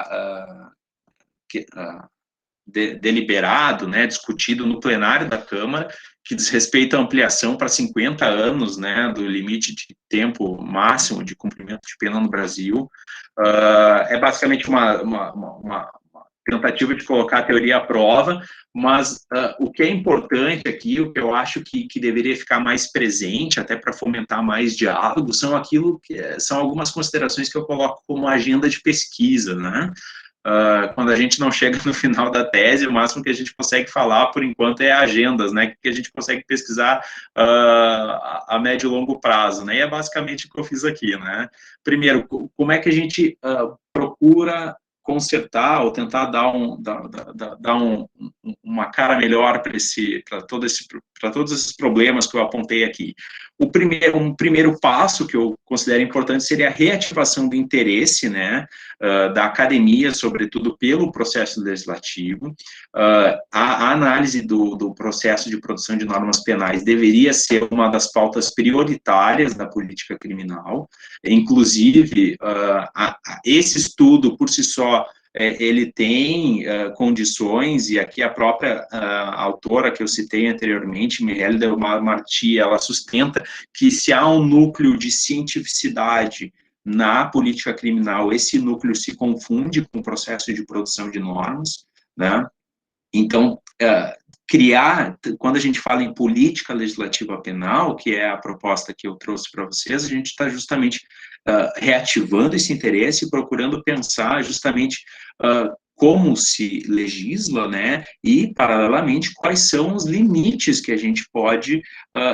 deliberado, né, discutido no plenário da Câmara, que diz respeito à ampliação para 50 anos, né, do limite de tempo máximo de cumprimento de pena no Brasil. É basicamente uma tentativa de colocar a teoria à prova, mas o que é importante aqui, o que eu acho que deveria ficar mais presente, até para fomentar mais diálogo, são algumas considerações que eu coloco como agenda de pesquisa, né? Quando a gente não chega no final da tese, o máximo que a gente consegue falar, por enquanto, é agendas, né, que a gente consegue pesquisar a médio e longo prazo, né, e é basicamente o que eu fiz aqui, né. Primeiro, como é que a gente procura consertar ou tentar dar uma cara melhor para todos esses problemas que eu apontei aqui. Um primeiro passo que eu considero importante seria a reativação do interesse, né, da academia, sobretudo pelo processo legislativo. A análise do processo de produção de normas penais deveria ser uma das pautas prioritárias da política criminal. Inclusive, esse estudo, por si só, ele tem condições, e aqui a própria autora que eu citei anteriormente, Mireille Delmar Marty, ela sustenta que se há um núcleo de cientificidade na política criminal, esse núcleo se confunde com o processo de produção de normas, né? Então, quando a gente fala em política legislativa penal, que é a proposta que eu trouxe para vocês, a gente está justamente reativando esse interesse e procurando pensar justamente como se legisla, né, e, paralelamente, quais são os limites que a gente pode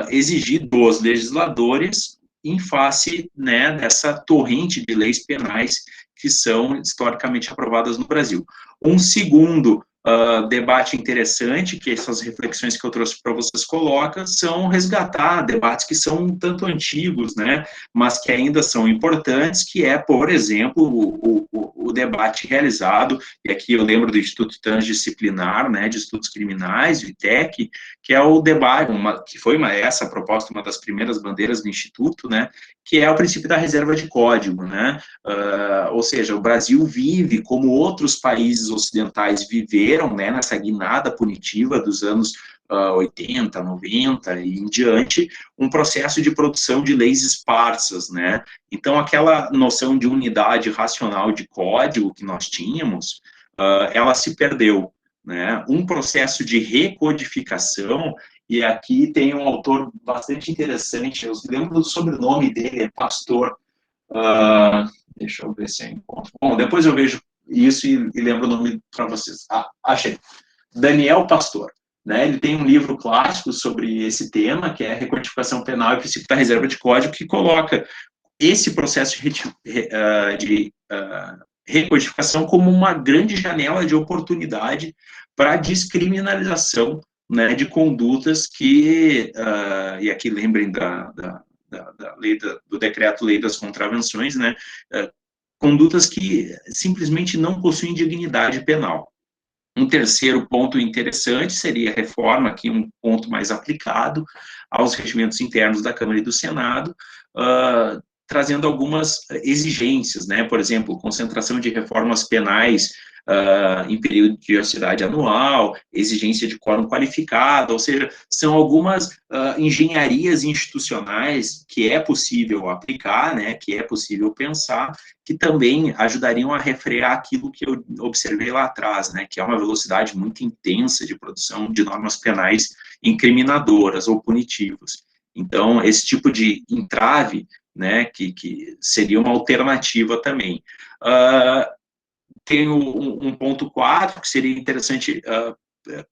exigir dos legisladores em face, né, dessa torrente de leis penais que são historicamente aprovadas no Brasil. Um segundo debate interessante, que essas reflexões que eu trouxe para vocês colocam, são resgatar debates que são um tanto antigos, né, mas que ainda são importantes, que é, por exemplo, o debate realizado, e aqui eu lembro do Instituto Transdisciplinar, né, de Estudos Criminais, o ITEC, que é o debate, que foi essa proposta, uma das primeiras bandeiras do Instituto, né, que é o princípio da reserva de código, né, ou seja, o Brasil vive, como outros países ocidentais viveram, né, nessa guinada punitiva dos anos 80, 90 e em diante, um processo de produção de leis esparsas, né, então aquela noção de unidade racional de código que nós tínhamos, ela se perdeu, né, um processo de recodificação. E aqui tem um autor bastante interessante, eu lembro do sobrenome dele, é Pastor, deixa eu ver se eu encontro. Bom, depois eu vejo isso e lembro o nome para vocês. Achei. Daniel Pastor. Né? Ele tem um livro clássico sobre esse tema, que é Recodificação Penal e Princípio da Reserva de Código, que coloca esse processo de recodificação como uma grande janela de oportunidade para a descriminalização, né, de condutas que, e aqui lembrem da lei do decreto-lei das contravenções, né, condutas que simplesmente não possuem dignidade penal. Um terceiro ponto interessante seria a reforma, aqui um ponto mais aplicado aos regimentos internos da Câmara e do Senado, trazendo algumas exigências, né, por exemplo, concentração de reformas penais em período de ociosidade anual, exigência de quórum qualificado, ou seja, são algumas engenharias institucionais que é possível aplicar, né, que é possível pensar, que também ajudariam a refrear aquilo que eu observei lá atrás, né, que é uma velocidade muito intensa de produção de normas penais incriminadoras ou punitivas. Então, esse tipo de entrave, né, que seria uma alternativa também. Tem um ponto 4, que seria interessante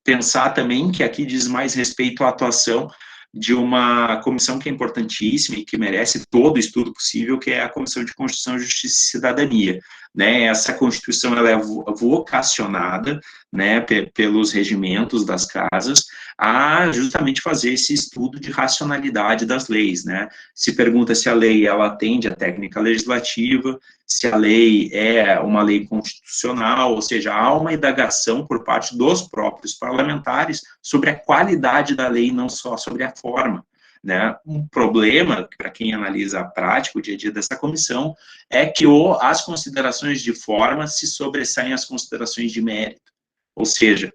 pensar também, que aqui diz mais respeito à atuação de uma comissão que é importantíssima e que merece todo o estudo possível, que é a Comissão de Constituição, Justiça e Cidadania. né, essa Constituição ela é vocacionada, né, pelos regimentos das casas, a justamente fazer esse estudo de racionalidade das leis, né, se pergunta se a lei ela atende à técnica legislativa, se a lei é uma lei constitucional, ou seja, há uma indagação por parte dos próprios parlamentares sobre a qualidade da lei, não só sobre a forma, né? Um problema, para quem analisa a prática, o dia a dia dessa comissão, é que as considerações de forma se sobressaem às considerações de mérito, ou seja,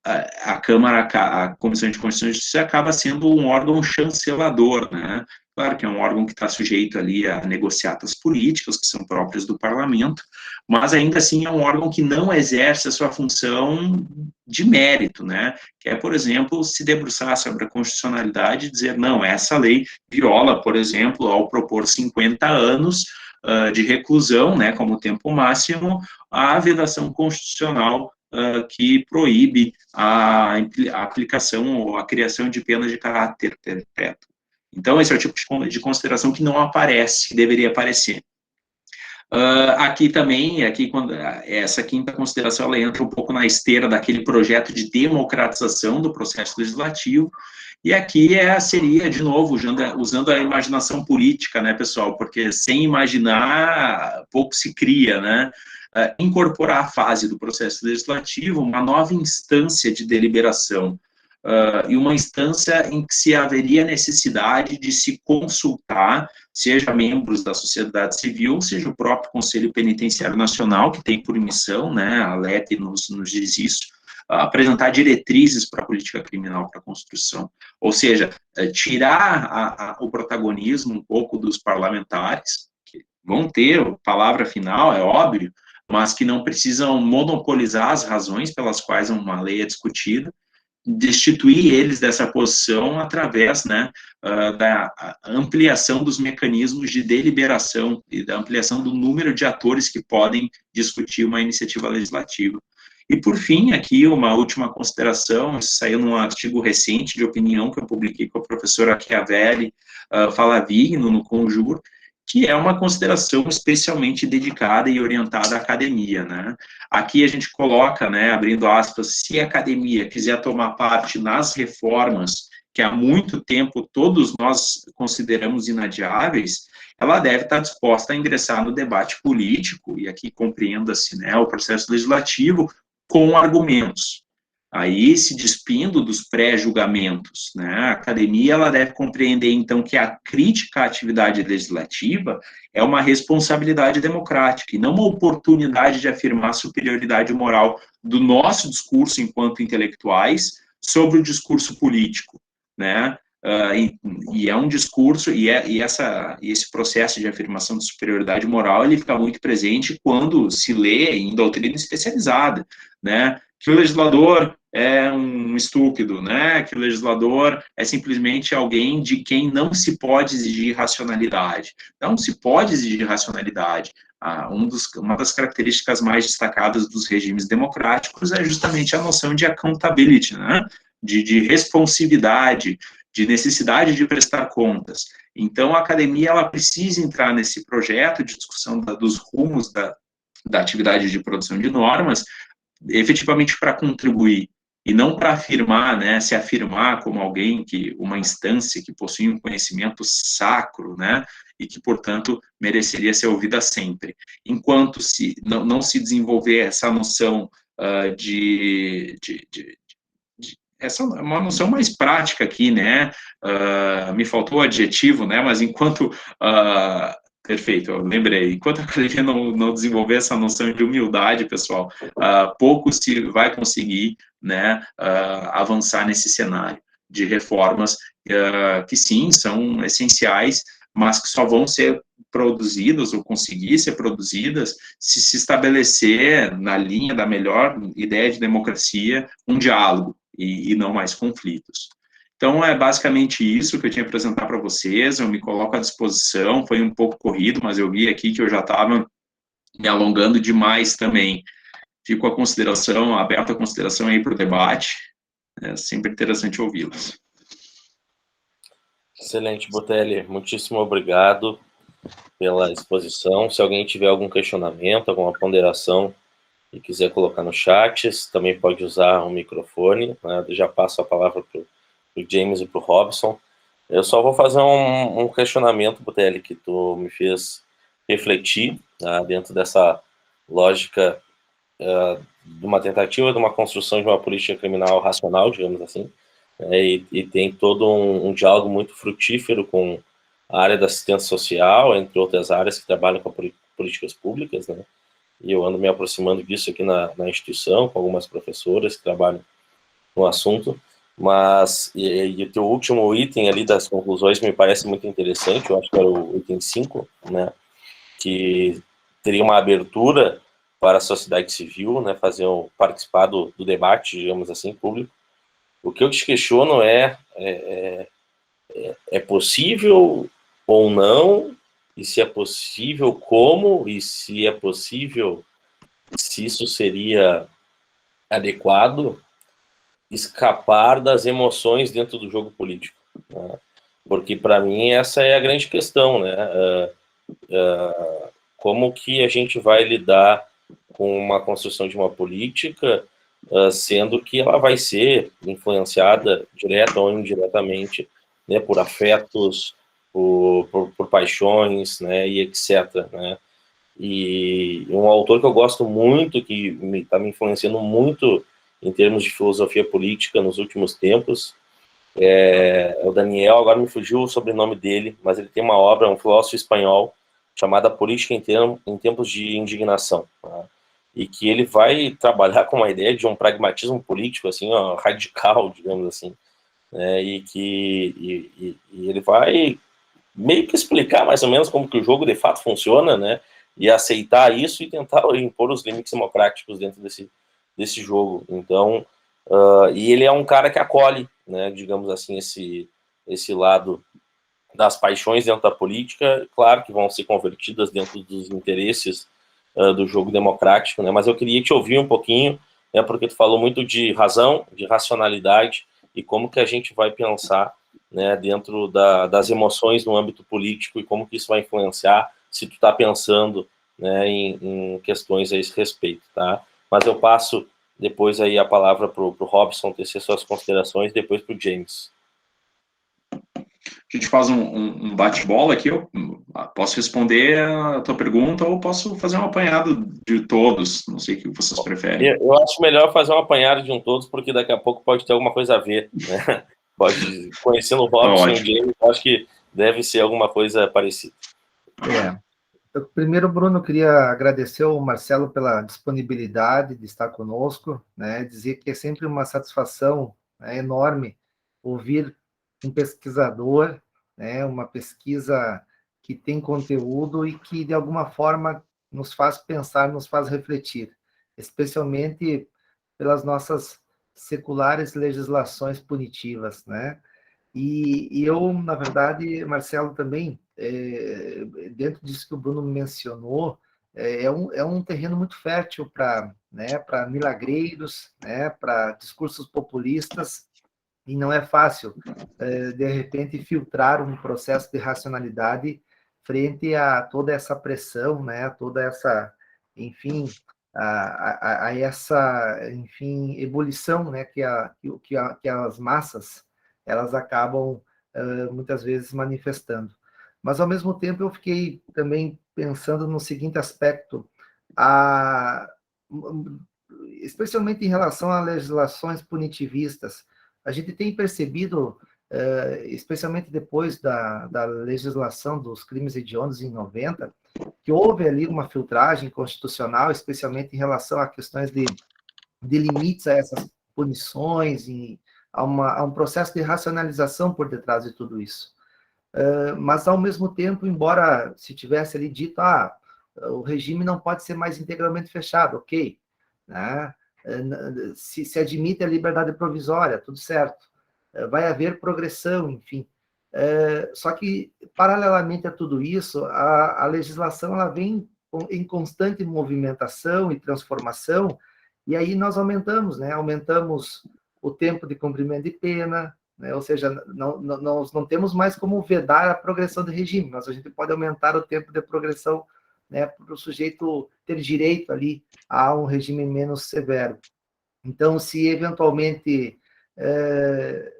a Câmara, a Comissão de Constituição e Justiça acaba sendo um órgão chancelador, né? Claro que é um órgão que está sujeito ali a negociatas políticas, que são próprias do parlamento, mas ainda assim é um órgão que não exerce a sua função de mérito, né? Que é, por exemplo, se debruçar sobre a constitucionalidade e dizer, não, essa lei viola, por exemplo, ao propor 50 anos de reclusão, né, como tempo máximo, a vedação constitucional que proíbe a aplicação ou a criação de penas de caráter perpétuo. Então, esse é o tipo de consideração que não aparece, que deveria aparecer. Aqui também, quando essa quinta consideração, ela entra um pouco na esteira daquele projeto de democratização do processo legislativo, e aqui seria, de novo, usando a imaginação política, né, pessoal, porque sem imaginar, pouco se cria, né, incorporar à fase do processo legislativo uma nova instância de deliberação, e uma instância em que se haveria necessidade de se consultar, seja membros da sociedade civil, seja o próprio Conselho Penitenciário Nacional, que tem por missão, né, a LEP nos diz isso, apresentar diretrizes para a política criminal para a construção, ou seja, tirar o protagonismo um pouco dos parlamentares, que vão ter a palavra final, é óbvio, mas que não precisam monopolizar as razões pelas quais uma lei é discutida, destituir eles dessa posição através, né, da ampliação dos mecanismos de deliberação e da ampliação do número de atores que podem discutir uma iniciativa legislativa. E, por fim, aqui uma última consideração, isso saiu num artigo recente de opinião que eu publiquei com a professora Chiavelli Falavigno, no Conjur, que é uma consideração especialmente dedicada e orientada à academia, né? Aqui a gente coloca, né, abrindo aspas, se a academia quiser tomar parte nas reformas que há muito tempo todos nós consideramos inadiáveis, ela deve estar disposta a ingressar no debate político, e aqui compreenda-se, né, o processo legislativo, com argumentos. Aí, se despindo dos pré-julgamentos, né, a academia ela deve compreender, então, que a crítica à atividade legislativa é uma responsabilidade democrática e não uma oportunidade de afirmar a superioridade moral do nosso discurso enquanto intelectuais sobre o discurso político, né, e é um discurso, esse processo de afirmação de superioridade moral, ele fica muito presente quando se lê em doutrina especializada, né, que o legislador é um estúpido, né, que o legislador é simplesmente alguém de quem não se pode exigir racionalidade. Não se pode exigir racionalidade. Uma das características mais destacadas dos regimes democráticos é justamente a noção de accountability, né, de responsividade, de necessidade de prestar contas. Então, a academia ela precisa entrar nesse projeto de discussão dos rumos da atividade de produção de normas, efetivamente para contribuir, e não para afirmar, né, se afirmar como alguém uma instância que possui um conhecimento sacro, né, e que, portanto, mereceria ser ouvida sempre. Enquanto não se desenvolver essa noção essa é uma noção mais prática aqui, né, me faltou o adjetivo, né, mas enquanto... Perfeito, eu lembrei. Enquanto a academia não desenvolver essa noção de humildade, pessoal, pouco se vai conseguir, né, avançar nesse cenário de reformas que, sim, são essenciais, mas que só vão ser produzidas ou conseguir ser produzidas se estabelecer, na linha da melhor ideia de democracia, um diálogo e não mais conflitos. Então, é basicamente isso que eu tinha que apresentar para vocês, eu me coloco à disposição, foi um pouco corrido, mas eu vi aqui que eu já estava me alongando demais também. Fico aberto a consideração aí para o debate, é sempre interessante ouvi-los. Excelente, Botelli, muitíssimo obrigado. pela exposição. Se alguém tiver algum questionamento, alguma ponderação e quiser colocar no chat, também pode usar o microfone, né? Eu já passo a palavra para o James e para o Robson. Eu só vou fazer um questionamento, Botelho, que tu me fez refletir, né, dentro dessa lógica de uma tentativa de uma construção de uma política criminal racional, digamos assim, né, e tem todo um diálogo muito frutífero com a área da assistência social, entre outras áreas que trabalham com políticas públicas, né, e eu ando me aproximando disso aqui na instituição, com algumas professoras que trabalham no assunto, mas e o teu último item ali das conclusões me parece muito interessante, eu acho que era o item 5, né, que teria uma abertura para a sociedade civil, né, participar do debate, digamos assim, público. O que eu te questiono é possível ou não, e se é possível, como, e se é possível, se isso seria adequado, escapar das emoções dentro do jogo político, né? Porque, para mim, essa é a grande questão, né? Como que a gente vai lidar com uma construção de uma política, sendo que ela vai ser influenciada, direta ou indiretamente, né, por afetos, por paixões, né, e etc., né? E um autor que eu gosto muito, que está me influenciando muito em termos de filosofia política nos últimos tempos, é o Daniel, agora me fugiu o sobrenome dele, mas ele tem uma obra, um filósofo espanhol, chamada Política em Tempos de Indignação, tá? E que ele vai trabalhar com uma ideia de um pragmatismo político, assim, ó, radical, digamos assim, né? E ele vai meio que explicar mais ou menos como que o jogo de fato funciona, né? E aceitar isso e tentar impor os limites democráticos dentro desse jogo. Então, e ele é um cara que acolhe, né, digamos assim, esse lado das paixões dentro da política, claro que vão ser convertidas dentro dos interesses do jogo democrático, né, mas eu queria te ouvir um pouquinho, né, porque tu falou muito de razão, de racionalidade, e como que a gente vai pensar, né, dentro das emoções no âmbito político, e como que isso vai influenciar, se tu está pensando, né, em questões a esse respeito, tá? Mas eu passo depois aí a palavra para o Robson tecer suas considerações, depois para o James. A gente faz um bate-bola aqui, eu posso responder a tua pergunta ou posso fazer um apanhado de todos, não sei o que vocês preferem. Eu acho melhor fazer um apanhado de um todos, porque daqui a pouco pode ter alguma coisa a ver, né? Pode, conhecendo o Robson e o James, acho que deve ser alguma coisa parecida. Primeiro, Bruno, eu queria agradecer ao Marcelo pela disponibilidade de estar conosco, né? Dizer que é sempre uma satisfação, né, enorme ouvir um pesquisador, né, uma pesquisa que tem conteúdo e que, de alguma forma, nos faz pensar, nos faz refletir, especialmente pelas nossas seculares legislações punitivas, né? E eu, na verdade, Marcelo, também, dentro disso que o Bruno mencionou, é um terreno muito fértil para, né, para milagreiros, né, para discursos populistas, e não é fácil, de repente, filtrar um processo de racionalidade frente a toda essa pressão, né, toda essa, enfim, a essa, enfim, ebulição, né, que as massas elas acabam muitas vezes manifestando. Mas, ao mesmo tempo, eu fiquei também pensando no seguinte aspecto, especialmente em relação a legislações punitivistas. A gente tem percebido, especialmente depois da legislação dos crimes hediondos em 90, que houve ali uma filtragem constitucional, especialmente em relação a questões de limites a essas punições, a um processo de racionalização por detrás de tudo isso. Mas, ao mesmo tempo, embora se tivesse ali dito, o regime não pode ser mais integralmente fechado, ok, né? Se admite a liberdade provisória, tudo certo, vai haver progressão, enfim. Só que, paralelamente a tudo isso, a legislação ela vem em constante movimentação e transformação, e aí nós aumentamos, né? Aumentamos o tempo de cumprimento de pena, né? Ou seja, nós não temos mais como vedar a progressão do regime, mas a gente pode aumentar o tempo de progressão, né, para o sujeito ter direito ali a um regime menos severo. Então, se eventualmente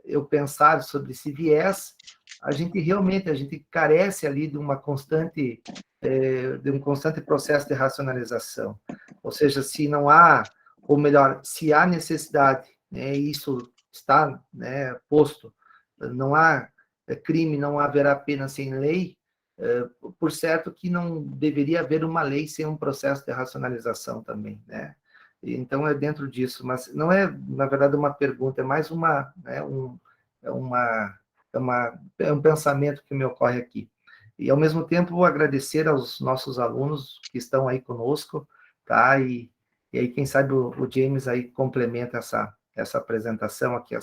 eu pensar sobre esse viés, a gente carece ali de uma constante, de um constante processo de racionalização. Ou seja, se não há, ou melhor, se há necessidade, né, isso está, né, posto, não há crime, não haverá pena sem lei, por certo que não deveria haver uma lei sem um processo de racionalização também, né? Então, é dentro disso, mas não é, na verdade, uma pergunta, é mais é um pensamento que me ocorre aqui. E, ao mesmo tempo, agradecer aos nossos alunos que estão aí conosco, tá? E aí, quem sabe, o James aí complementa essa apresentação aqui,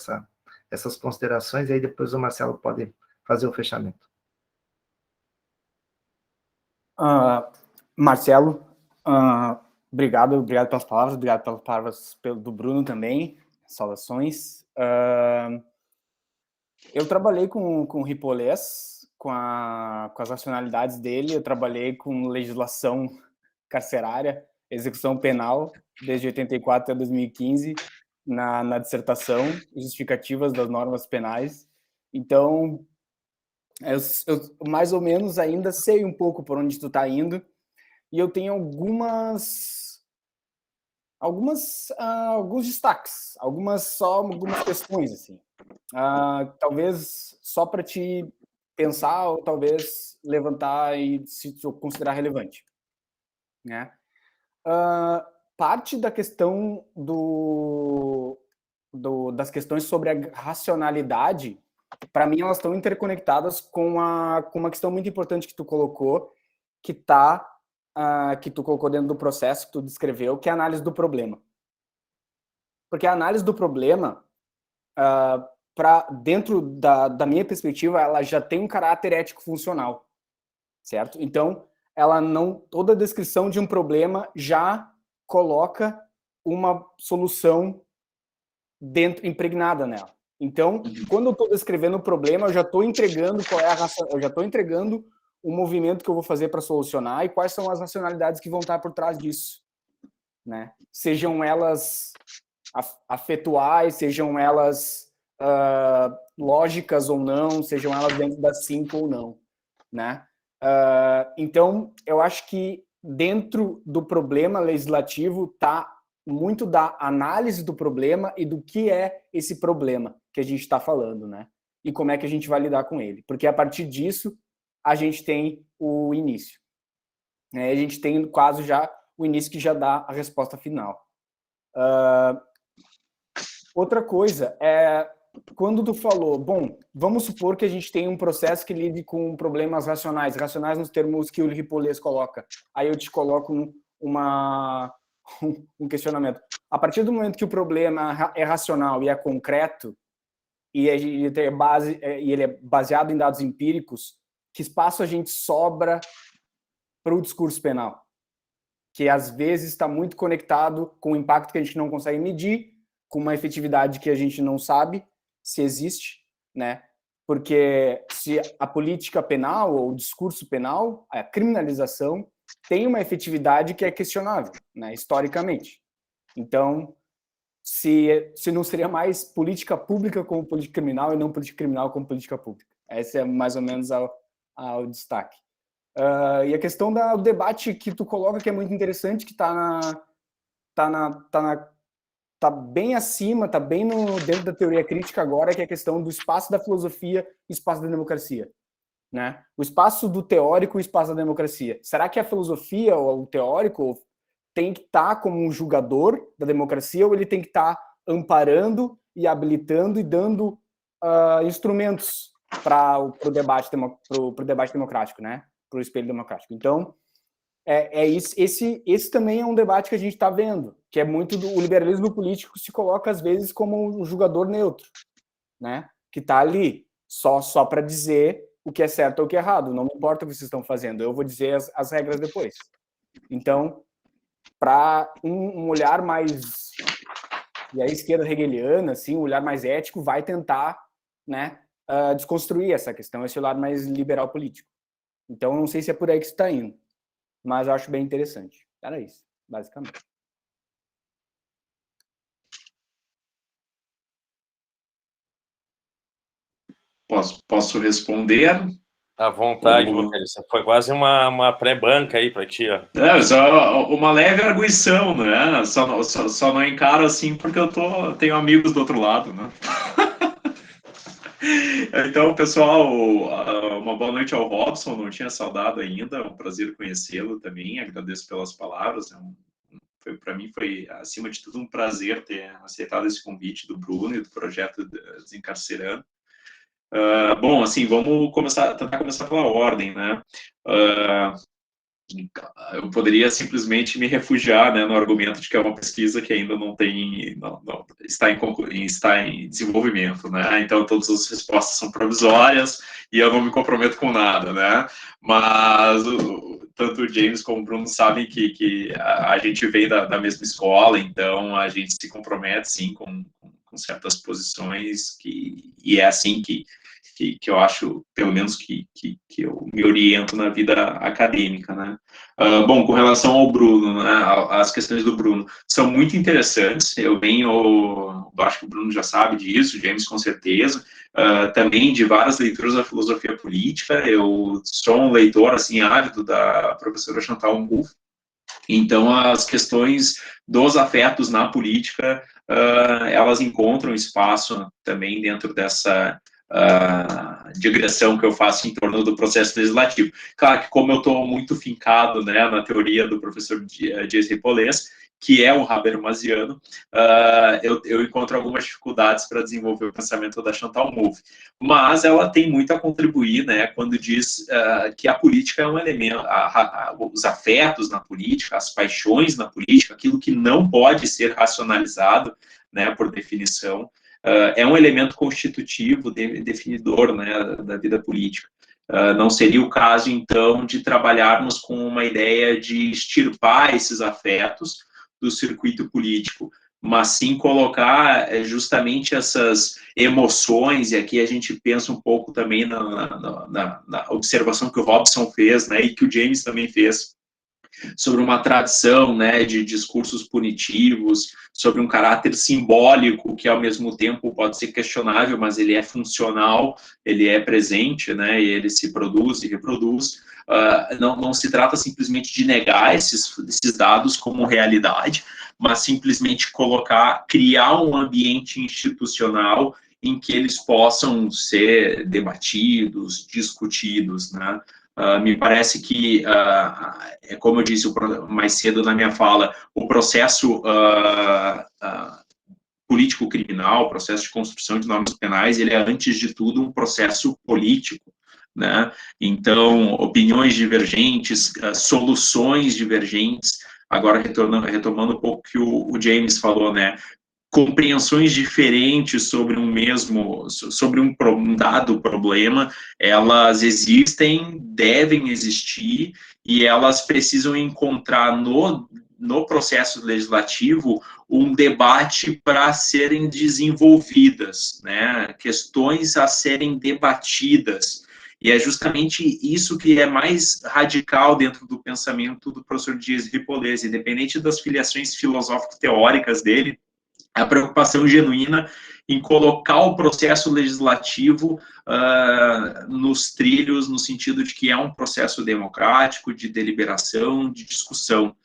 essas considerações, e aí depois o Marcelo pode fazer o fechamento. Marcelo, obrigado pelas palavras, obrigado pelas palavras do Bruno também, saudações. Eu trabalhei com o Ripolés, com as racionalidades dele, eu trabalhei com legislação carcerária, execução penal, desde 84 até 2015, na dissertação, justificativas das normas penais. Então, eu mais ou menos ainda sei um pouco por onde tu tá indo, e eu tenho alguns destaques, algumas questões, assim. Talvez só para te pensar, ou talvez levantar e se considerar relevante, né? Parte da questão das questões sobre a racionalidade, para mim, elas estão interconectadas com uma questão muito importante que tu colocou, que tu colocou dentro do processo que tu descreveu, que é a análise do problema. Porque a análise do problema, dentro da minha perspectiva, ela já tem um caráter ético-funcional, certo? Então, toda descrição de um problema já coloca uma solução impregnada nela. Então, quando eu estou descrevendo o problema, eu já estou entregando eu já estou entregando o movimento que eu vou fazer para solucionar e quais são as racionalidades que vão estar por trás disso, né? Sejam elas afetuais, sejam elas lógicas ou não, sejam elas dentro das 5 ou não, né? Então, eu acho que dentro do problema legislativo está muito da análise do problema e do que é esse problema que a gente está falando, né? E como é que a gente vai lidar com ele. Porque a partir disso, a gente tem o início. A gente tem quase já o início que já dá a resposta final. Outra coisa é quando tu falou, bom, vamos supor que a gente tem um processo que lide com problemas racionais nos termos que o Ripolés coloca. Aí eu te coloco um questionamento. A partir do momento que o problema é racional e é concreto, e ele é baseado em dados empíricos, que espaço a gente sobra para o discurso penal? Que às vezes está muito conectado com o impacto que a gente não consegue medir, com uma efetividade que a gente não sabe se existe, né? Porque se a política penal ou o discurso penal, a criminalização, tem uma efetividade que é questionável, né, historicamente. Então, se não seria mais política pública como política criminal e não política criminal como política pública. Esse é mais ou menos o destaque. E a questão do debate que tu coloca, que é muito interessante, que tá bem acima, tá bem dentro da teoria crítica agora, que é a questão do espaço da filosofia e espaço da democracia, né? O espaço do teórico e o espaço da democracia. Será que a filosofia ou o teórico tem que estar como um julgador da democracia ou ele tem que estar amparando e habilitando e dando instrumentos para o debate democrático, né? Para o espelho democrático. Então, esse também é um debate que a gente está vendo, que é muito o liberalismo político se coloca às vezes como um julgador neutro, né? Que está ali só para dizer o que é certo ou o que é errado. Não me importa o que vocês estão fazendo, eu vou dizer as regras depois. Então, para um olhar mais, e a esquerda hegeliana, assim, um olhar mais ético, vai tentar né, desconstruir essa questão, esse lado mais liberal político. Então, não sei se é por aí que está indo, mas eu acho bem interessante. Era isso, basicamente. Posso responder? À vontade, Botelho. Foi quase uma pré-banca aí para ti, ó. Só uma leve arguição, né? Só não encaro assim porque tenho amigos do outro lado, né? Então, pessoal, uma boa noite ao Robson, não tinha saudado ainda, é um prazer conhecê-lo também, agradeço pelas palavras, para mim foi, acima de tudo, um prazer ter aceitado esse convite do Bruno e do projeto Desencarcerando. Bom, assim, vamos tentar começar pela ordem, né? Eu poderia simplesmente me refugiar, né, no argumento de que é uma pesquisa que ainda não está em desenvolvimento, né? Então todas as respostas são provisórias e eu não me comprometo com nada, né? Mas tanto o James como o Bruno sabem que a gente vem da mesma escola, então a gente se compromete sim com certas posições e é assim que eu acho, pelo menos, que eu me oriento na vida acadêmica, né? Bom, com relação ao Bruno, né, as questões do Bruno são muito interessantes, acho que o Bruno já sabe disso, o James com certeza, também de várias leituras da filosofia política, eu sou um leitor, assim, ávido da professora Chantal Mouffe, então as questões dos afetos na política, elas encontram espaço também dentro dessa digressão que eu faço em torno do processo legislativo. Claro que como eu estou muito fincado, né, na teoria do professor Dias Ripolés, que é um habermasiano, eu encontro algumas dificuldades para desenvolver o pensamento da Chantal Mouffe, mas ela tem muito a contribuir, né, quando diz que a política é um elemento, os afetos na política, as paixões na política, aquilo que não pode ser racionalizado, né, por definição, é um elemento constitutivo, definidor, né, da vida política. Não seria o caso, então, de trabalharmos com uma ideia de extirpar esses afetos do circuito político, mas sim colocar justamente essas emoções, e aqui a gente pensa um pouco também na observação que o Robson fez, né, e que o James também fez, sobre uma tradição, né, de discursos punitivos, sobre um caráter simbólico que ao mesmo tempo pode ser questionável, mas ele é funcional, ele é presente, né, e ele se produz e reproduz. Não se trata simplesmente de negar esses dados como realidade, mas simplesmente criar um ambiente institucional em que eles possam ser debatidos, discutidos, né? Me parece que, como eu disse mais cedo na minha fala, o processo político-criminal, o processo de construção de normas penais, ele é, antes de tudo, um processo político, né? Então, opiniões divergentes, soluções divergentes, agora retomando um pouco o que o James falou, né? Compreensões diferentes sobre um dado problema, elas existem, devem existir, e elas precisam encontrar no processo legislativo um debate para serem desenvolvidas, né? Questões a serem debatidas. E é justamente isso que é mais radical dentro do pensamento do professor Dias Ripolés, independente das filiações filosófico-teóricas dele, a preocupação genuína em colocar o processo legislativo nos trilhos, no sentido de que é um processo democrático, de deliberação, de discussão.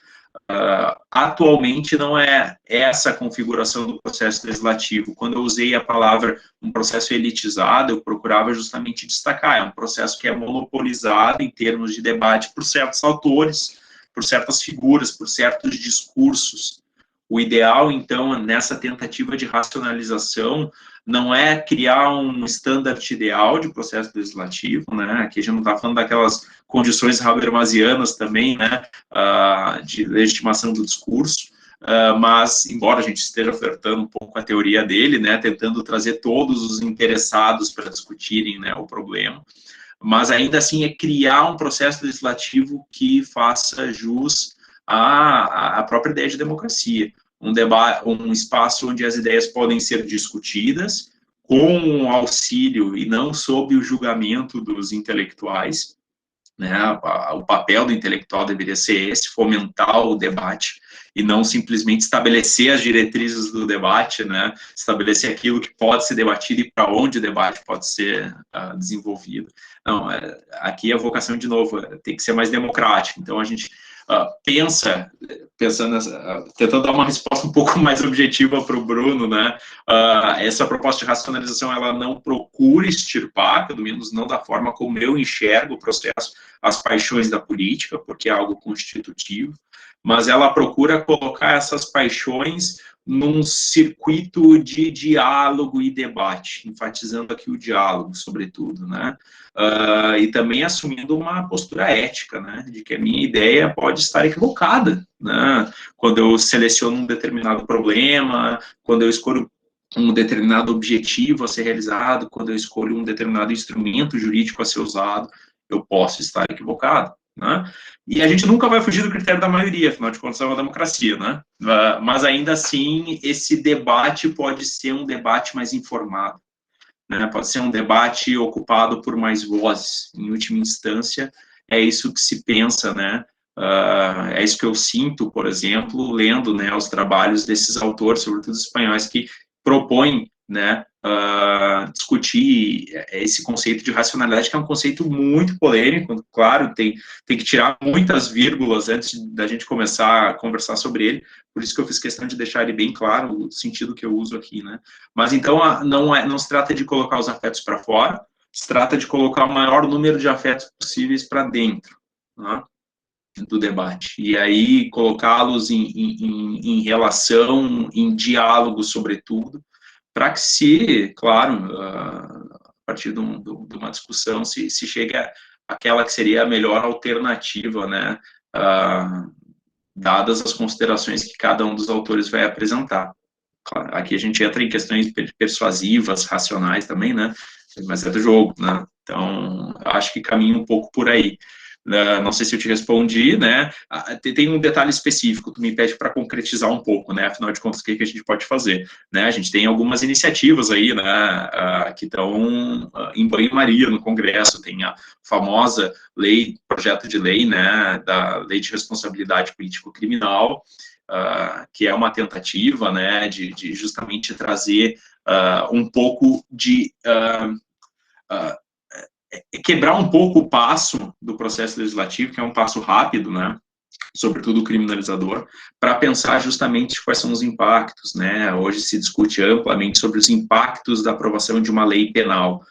Atualmente não é essa a configuração do processo legislativo. Quando eu usei a palavra um processo elitizado, eu procurava justamente destacar, é um processo que é monopolizado em termos de debate por certos autores, por certas figuras, por certos discursos. O ideal, então, nessa tentativa de racionalização, não é criar um standard ideal de processo legislativo, né? Aqui a gente não está falando daquelas condições habermasianas também, né? De legitimação do discurso, mas, embora a gente esteja flertando um pouco com a teoria dele, né? Tentando trazer todos os interessados para discutirem, né, o problema, mas ainda assim é criar um processo legislativo que faça jus à própria ideia de democracia, um espaço onde as ideias podem ser discutidas com o auxílio e não sob o julgamento dos intelectuais, né? O papel do intelectual deveria ser esse, fomentar o debate e não simplesmente estabelecer as diretrizes do debate, né? Estabelecer aquilo que pode ser debatido e para onde o debate pode ser desenvolvido. Não, aqui a vocação, de novo, tem que ser mais democrática. Então, a gente tentando dar uma resposta um pouco mais objetiva para o Bruno, né? Essa proposta de racionalização, ela não procura extirpar, pelo menos não da forma como eu enxergo o processo, as paixões da política, porque é algo constitutivo, mas ela procura colocar essas paixões num circuito de diálogo e debate, enfatizando aqui o diálogo, sobretudo, né? E também assumindo uma postura ética, né? De que a minha ideia pode estar equivocada, né? Quando eu seleciono um determinado problema, quando eu escolho um determinado objetivo a ser realizado, quando eu escolho um determinado instrumento jurídico a ser usado, eu posso estar equivocado, né? E a gente nunca vai fugir do critério da maioria, afinal de contas é uma democracia, né? Mas ainda assim, esse debate pode ser um debate mais informado, né? Pode ser um debate ocupado por mais vozes. Em última instância, é isso que se pensa, né? É isso que eu sinto, por exemplo, lendo, né, os trabalhos desses autores, sobretudo espanhóis, que propõem, né, discutir esse conceito de racionalidade, que é um conceito muito polêmico, claro, tem que tirar muitas vírgulas antes da gente começar a conversar sobre ele, por isso que eu fiz questão de deixar ele bem claro, o sentido que eu uso aqui, né. Mas então, não se trata de colocar os afetos para fora, se trata de colocar o maior número de afetos possíveis para dentro, né, do debate, e aí colocá-los em relação, em diálogo, sobretudo, para que se, claro, a partir de uma discussão, se chegue àquela que seria a melhor alternativa, né, dadas as considerações que cada um dos autores vai apresentar. Claro, aqui a gente entra em questões persuasivas, racionais também, né, mas é do jogo, né, então acho que caminha um pouco por aí. Não sei se eu te respondi, né? Tem um detalhe específico, tu me pede para concretizar um pouco, né? Afinal de contas, o que a gente pode fazer, né? A gente tem algumas iniciativas aí, né? Que estão em banho-maria no Congresso. Tem a famosa projeto de lei, né? Da Lei de Responsabilidade Político-Criminal, que é uma tentativa, né? De justamente trazer um pouco de quebrar um pouco o passo do processo legislativo, que é um passo rápido, né, sobretudo o criminalizador, para pensar justamente quais são os impactos, né. Hoje se discute amplamente sobre os impactos da aprovação de uma lei penal.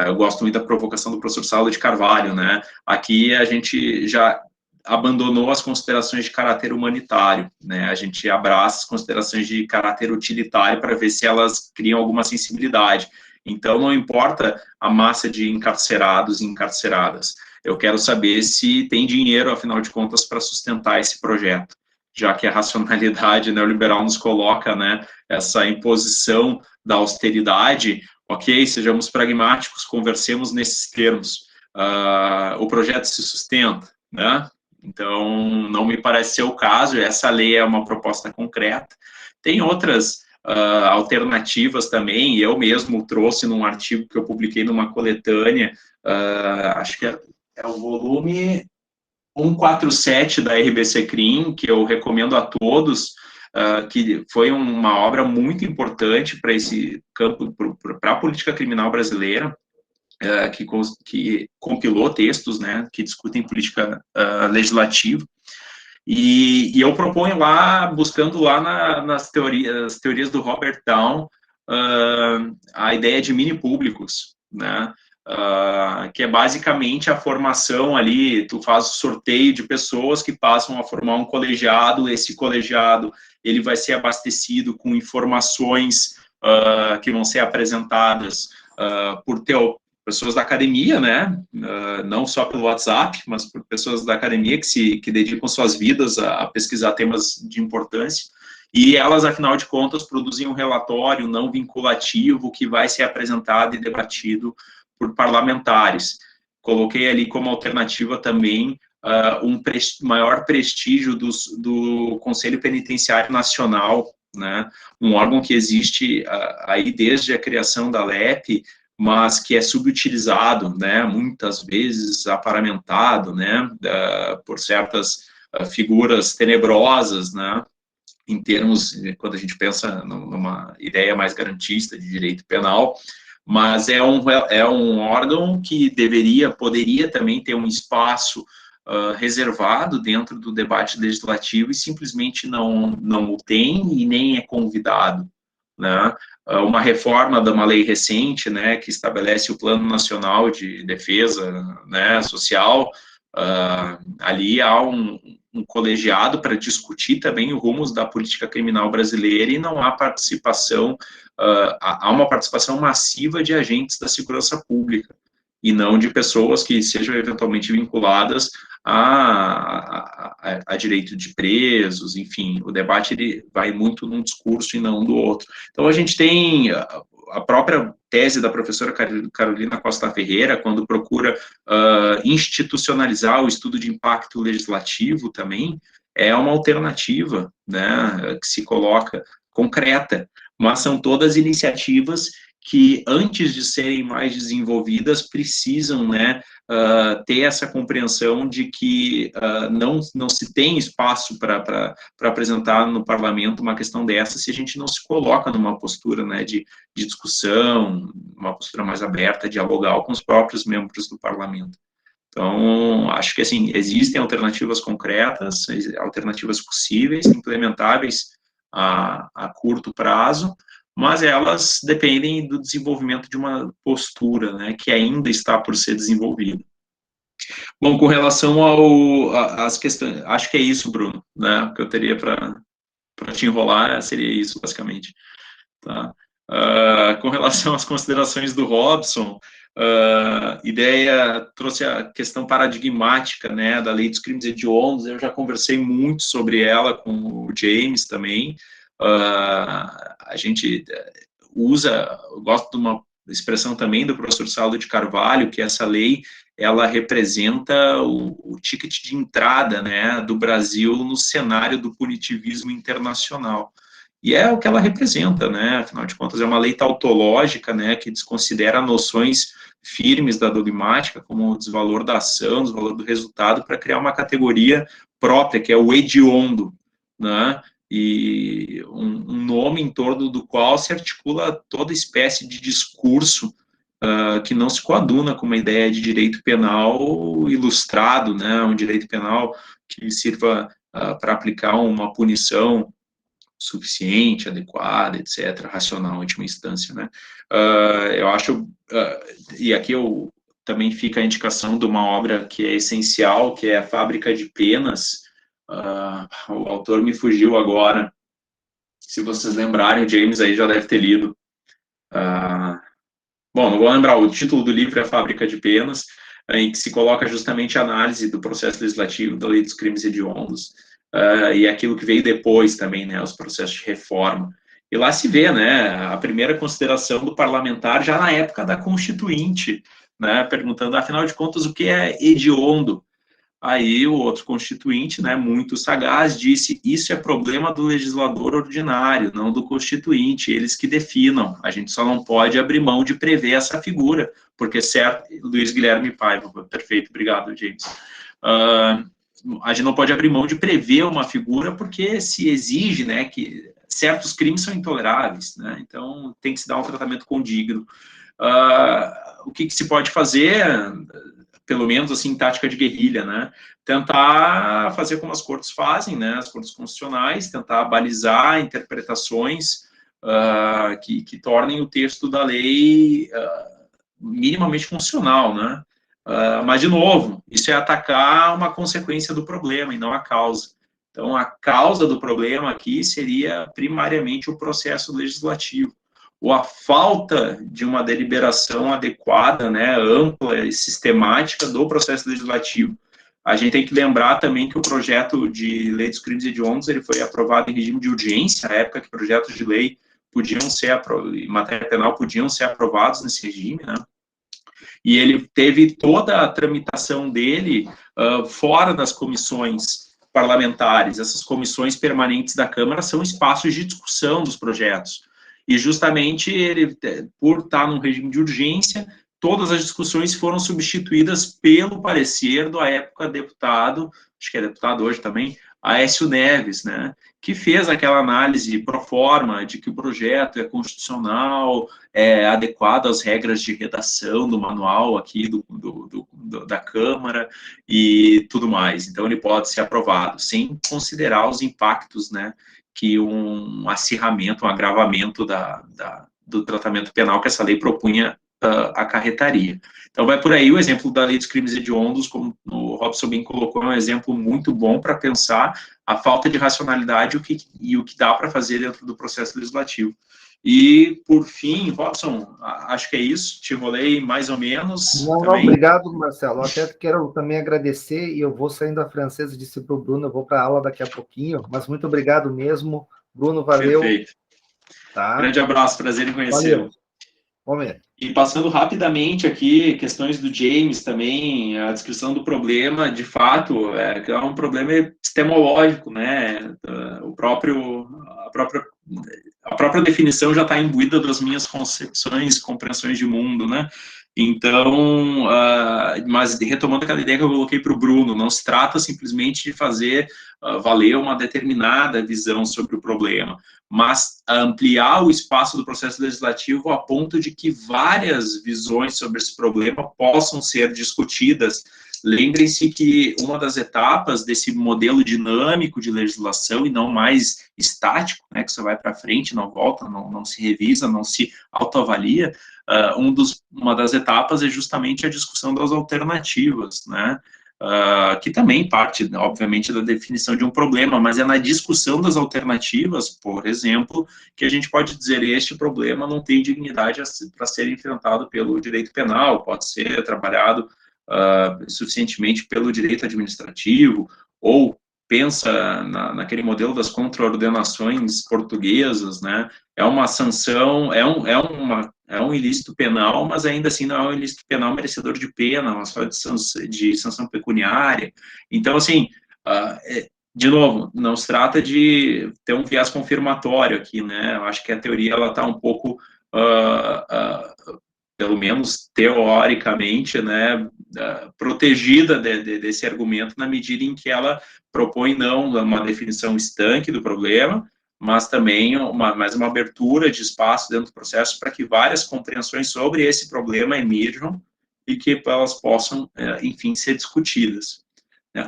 Eu gosto muito da provocação do professor Saulo de Carvalho, né. Aqui a gente já abandonou as considerações de caráter humanitário, né, a gente abraça as considerações de caráter utilitário para ver se elas criam alguma sensibilidade. Então, não importa a massa de encarcerados e encarceradas, eu quero saber se tem dinheiro, afinal de contas, para sustentar esse projeto, já que a racionalidade neoliberal nos coloca, né, essa imposição da austeridade. Ok, sejamos pragmáticos, conversemos nesses termos. O projeto se sustenta, né? Então, não me parece ser o caso, essa lei é uma proposta concreta. Tem outras alternativas também, eu mesmo trouxe num artigo que eu publiquei numa coletânea, acho que é o volume 147 da RBC Crim, que eu recomendo a todos, que foi uma obra muito importante para esse campo, para a política criminal brasileira, que compilou textos, né, que discutem política legislativa. E eu proponho lá, buscando lá nas teorias do Robert Down, a ideia de mini-públicos, né? Que é basicamente a formação ali, tu faz o sorteio de pessoas que passam a formar um colegiado, esse colegiado ele vai ser abastecido com informações que vão ser apresentadas por pessoas da academia, né, não só pelo WhatsApp, mas por pessoas da academia que dedicam suas vidas a pesquisar temas de importância, e elas, afinal de contas, produzem um relatório não vinculativo que vai ser apresentado e debatido por parlamentares. Coloquei ali como alternativa também maior prestígio do Conselho Penitenciário Nacional, né? Um órgão que existe aí desde a criação da LEP, mas que é subutilizado, né? Muitas vezes aparamentado, né? Por certas figuras tenebrosas, né? Em termos, quando a gente pensa numa ideia mais garantista de direito penal, mas é um órgão que poderia também ter um espaço reservado dentro do debate legislativo e simplesmente não o tem e nem é convidado, né? Uma reforma de uma lei recente, né, que estabelece o Plano Nacional de Defesa, né, Social, ali há um colegiado para discutir também o rumo da política criminal brasileira e não há participação, há uma participação massiva de agentes da segurança pública e não de pessoas que sejam eventualmente vinculadas a direito de presos, enfim, o debate ele vai muito num discurso e não do outro. Então, a gente tem a própria tese da professora Carolina Costa Ferreira, quando procura institucionalizar o estudo de impacto legislativo também, é uma alternativa, né, que se coloca concreta, mas são todas iniciativas que, antes de serem mais desenvolvidas, precisam, né, ter essa compreensão de que não se tem espaço para apresentar no parlamento uma questão dessa se a gente não se coloca numa postura, né, de discussão, uma postura mais aberta, dialogal com os próprios membros do parlamento. Então, acho que, assim, existem alternativas concretas, alternativas possíveis, implementáveis a curto prazo, mas elas dependem do desenvolvimento de uma postura, né, que ainda está por ser desenvolvida. Bom, com relação às questões, acho que é isso, Bruno, né, que eu teria para te enrolar, seria isso, basicamente. Tá? Com relação às considerações do Robson, ideia trouxe a questão paradigmática, né, da lei dos crimes hediondos. Eu já conversei muito sobre ela com o James também. A gente eu gosto de uma expressão também do professor Saulo de Carvalho, que essa lei, ela representa o ticket de entrada, né, do Brasil no cenário do punitivismo internacional. E é o que ela representa, né, afinal de contas é uma lei tautológica, né, que desconsidera noções firmes da dogmática, como o desvalor da ação, o desvalor do resultado, para criar uma categoria própria, que é o hediondo, né, e um nome em torno do qual se articula toda espécie de discurso que não se coaduna com uma ideia de direito penal ilustrado, né, um direito penal que sirva para aplicar uma punição suficiente, adequada, etc., racional, em última instância, né. Eu acho, e aqui também fica a indicação de uma obra que é essencial, que é a Fábrica de Penas. O autor me fugiu agora, se vocês lembrarem, o James aí já deve ter lido. Bom, não vou lembrar, o título do livro é A Fábrica de Penas, em que se coloca justamente a análise do processo legislativo da lei dos crimes hediondos, e aquilo que veio depois também, né, os processos de reforma. E lá se vê, né, a primeira consideração do parlamentar já na época da Constituinte, né, perguntando, afinal de contas, o que é hediondo? Aí o outro constituinte, né, muito sagaz, disse, isso é problema do legislador ordinário, não do constituinte, eles que definam, a gente só não pode abrir mão de prever essa figura, porque certo, Luiz Guilherme Paiva, perfeito, obrigado, James. A gente não pode abrir mão de prever uma figura porque se exige, né, que certos crimes são intoleráveis, né, então tem que se dar um tratamento condigno. O que se pode fazer, pelo menos assim, tática de guerrilha, né? Tentar fazer como as cortes fazem, né? As cortes constitucionais, tentar balizar interpretações que tornem o texto da lei minimamente funcional, né? Mas, de novo, isso é atacar uma consequência do problema e não a causa. Então, a causa do problema aqui seria, primariamente, o processo legislativo, ou a falta de uma deliberação adequada, né, ampla e sistemática do processo legislativo. A gente tem que lembrar também que o projeto de lei dos crimes hediondos, ele foi aprovado em regime de urgência, na época que projetos de lei em matéria penal podiam ser aprovados nesse regime, né, e ele teve toda a tramitação dele fora das comissões parlamentares, essas comissões permanentes da Câmara são espaços de discussão dos projetos. E justamente ele, por estar num regime de urgência, todas as discussões foram substituídas pelo parecer do, à época, deputado, acho que é deputado hoje também, Aécio Neves, né, que fez aquela análise pro forma de que o projeto é constitucional, é adequado às regras de redação do manual aqui da Câmara e tudo mais. Então, ele pode ser aprovado, sem considerar os impactos, né, que um acirramento, um agravamento do tratamento penal que essa lei propunha acarretaria. Então, vai por aí o exemplo da lei dos crimes hediondos, como o Robson bem colocou, é um exemplo muito bom para pensar a falta de racionalidade e o que dá para fazer dentro do processo legislativo. E, por fim, Robson, acho que é isso, te enrolei mais ou menos. Não, obrigado, Marcelo. Eu até quero também agradecer, e eu vou saindo da francesa, disse para o Bruno, eu vou para a aula daqui a pouquinho, mas muito obrigado mesmo. Bruno, valeu. Perfeito. Tá? Grande abraço, prazer em conhecê-lo. Valeu. E passando rapidamente aqui, questões do James também, a descrição do problema, de fato, é um problema epistemológico, né? A própria definição já está imbuída das minhas concepções, compreensões de mundo, né? Então, mas retomando aquela ideia que eu coloquei para o Bruno, não se trata simplesmente de fazer valer uma determinada visão sobre o problema, mas ampliar o espaço do processo legislativo a ponto de que várias visões sobre esse problema possam ser discutidas. Lembrem-se que uma das etapas desse modelo dinâmico de legislação e não mais estático, né, que você vai para frente, não volta, não se revisa, não se autoavalia, uma das etapas é justamente a discussão das alternativas, né, que também parte, obviamente, da definição de um problema, mas é na discussão das alternativas, por exemplo, que a gente pode dizer este problema não tem dignidade para ser enfrentado pelo direito penal, pode ser trabalhado suficientemente pelo direito administrativo, ou pensa naquele modelo das contraordenações portuguesas, né? É uma sanção, é um ilícito penal, mas ainda assim não é um ilícito penal merecedor de pena, mas só de sanção pecuniária. Então, assim, de novo, não se trata de ter um viés confirmatório aqui, né? Eu acho que a teoria ela está um pouco pelo menos teoricamente, né, protegida desse argumento na medida em que ela propõe não uma definição estanque do problema, mas também mais uma abertura de espaço dentro do processo para que várias compreensões sobre esse problema emerjam e que elas possam, enfim, ser discutidas.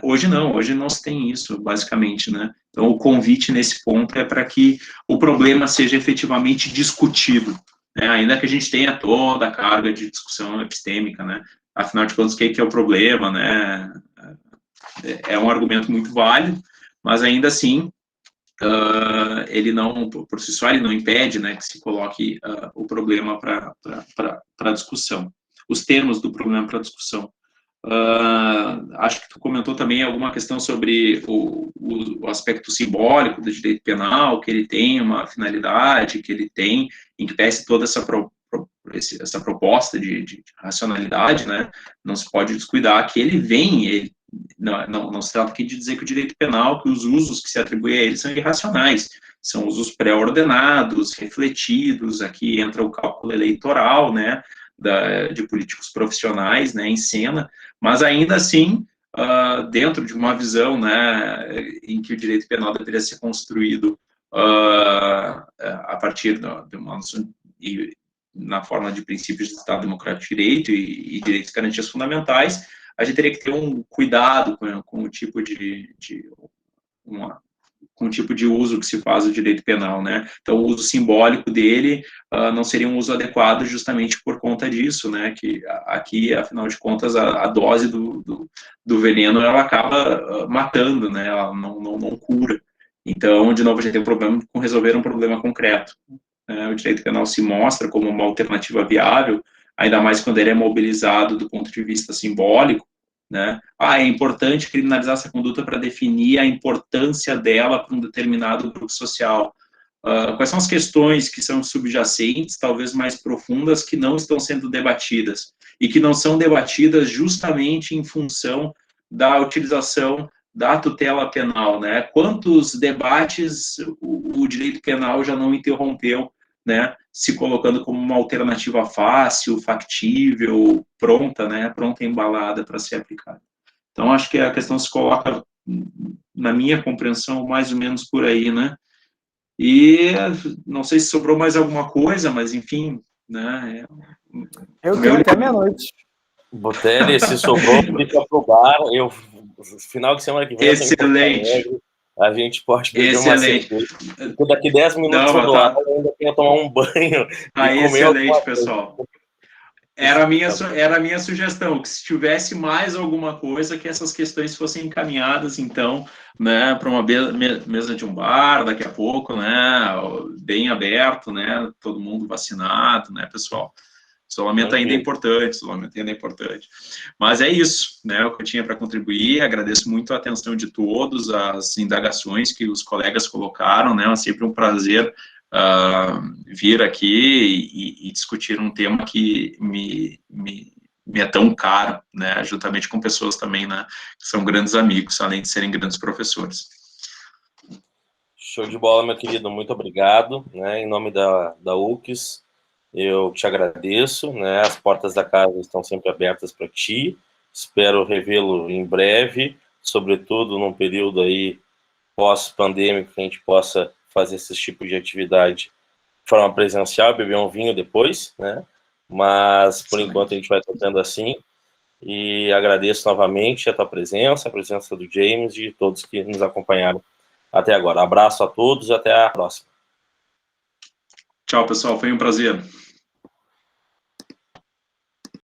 Hoje não se tem isso, basicamente, né? Então, o convite nesse ponto é para que o problema seja efetivamente discutido, né? Ainda que a gente tenha toda a carga de discussão epistêmica, né? Afinal de contas, o que é o problema, né? É um argumento muito válido, mas ainda assim, ele não, por si só, ele não impede, né, que se coloque o problema para discussão, os termos do problema para discussão. Acho que tu comentou também alguma questão sobre o aspecto simbólico do direito penal, que ele tem uma finalidade, que ele tem, em que pese toda essa proposta de racionalidade, né, não se pode descuidar que não se trata aqui de dizer que o direito penal, que os usos que se atribuem a ele são irracionais, são usos pré-ordenados, refletidos, aqui entra o cálculo eleitoral, né, de políticos profissionais, né, em cena, mas ainda assim, dentro de uma visão, né, em que o direito penal deveria ser construído a partir de uma noção, na forma de princípios de Estado Democrático de Direito e direitos e garantias fundamentais, a gente teria que ter um cuidado com o tipo com o tipo de uso que se faz do direito penal, né? Então, o uso simbólico dele não seria um uso adequado justamente por conta disso, né? Que aqui, afinal de contas, a dose do veneno, ela acaba matando, né? Ela não cura. Então, de novo, a gente tem um problema com resolver um problema concreto. O direito penal se mostra como uma alternativa viável, ainda mais quando ele é mobilizado do ponto de vista simbólico, né? É importante criminalizar essa conduta para definir a importância dela para um determinado grupo social. Quais são as questões que são subjacentes, talvez mais profundas, que não estão sendo debatidas, e que não são debatidas justamente em função da utilização da tutela penal, né? Quantos debates o direito penal já não interrompeu, né? Se colocando como uma alternativa fácil, factível, pronta, né? Pronta e embalada para ser aplicada. Então, acho que a questão se coloca, na minha compreensão, mais ou menos por aí, né? E não sei se sobrou mais alguma coisa, mas enfim, né? Eu tenho até meia-noite. Botelli, se sobrou, fica pro bar. Final de semana que vem, excelente. A gente pode beber uma cerveja. Porque daqui 10 minutos não, do ar, eu ainda tenho que tomar um banho e comer excelente, pessoal. Era a minha sugestão, que se tivesse mais alguma coisa, que essas questões fossem encaminhadas, então, né, para uma mesa de um bar, daqui a pouco, né, bem aberto, né, todo mundo vacinado, né, pessoal. Isolamento ainda é importante, Mas é isso, né, o que eu tinha para contribuir. Agradeço muito a atenção de todos, as indagações que os colegas colocaram, né, é sempre um prazer vir aqui e discutir um tema que me é tão caro, né, juntamente com pessoas também, né, que são grandes amigos, além de serem grandes professores. Show de bola, meu querido, muito obrigado, né, em nome da UCS, eu te agradeço, né, as portas da casa estão sempre abertas para ti, espero revê-lo em breve, sobretudo num período aí pós-pandêmico, que a gente possa fazer esse tipo de atividade de forma presencial, beber um vinho depois, né? Mas, por enquanto, a gente vai tocando assim. E agradeço novamente a tua presença, a presença do James e de todos que nos acompanharam até agora. Abraço a todos e até a próxima. Tchau, pessoal. Foi um prazer.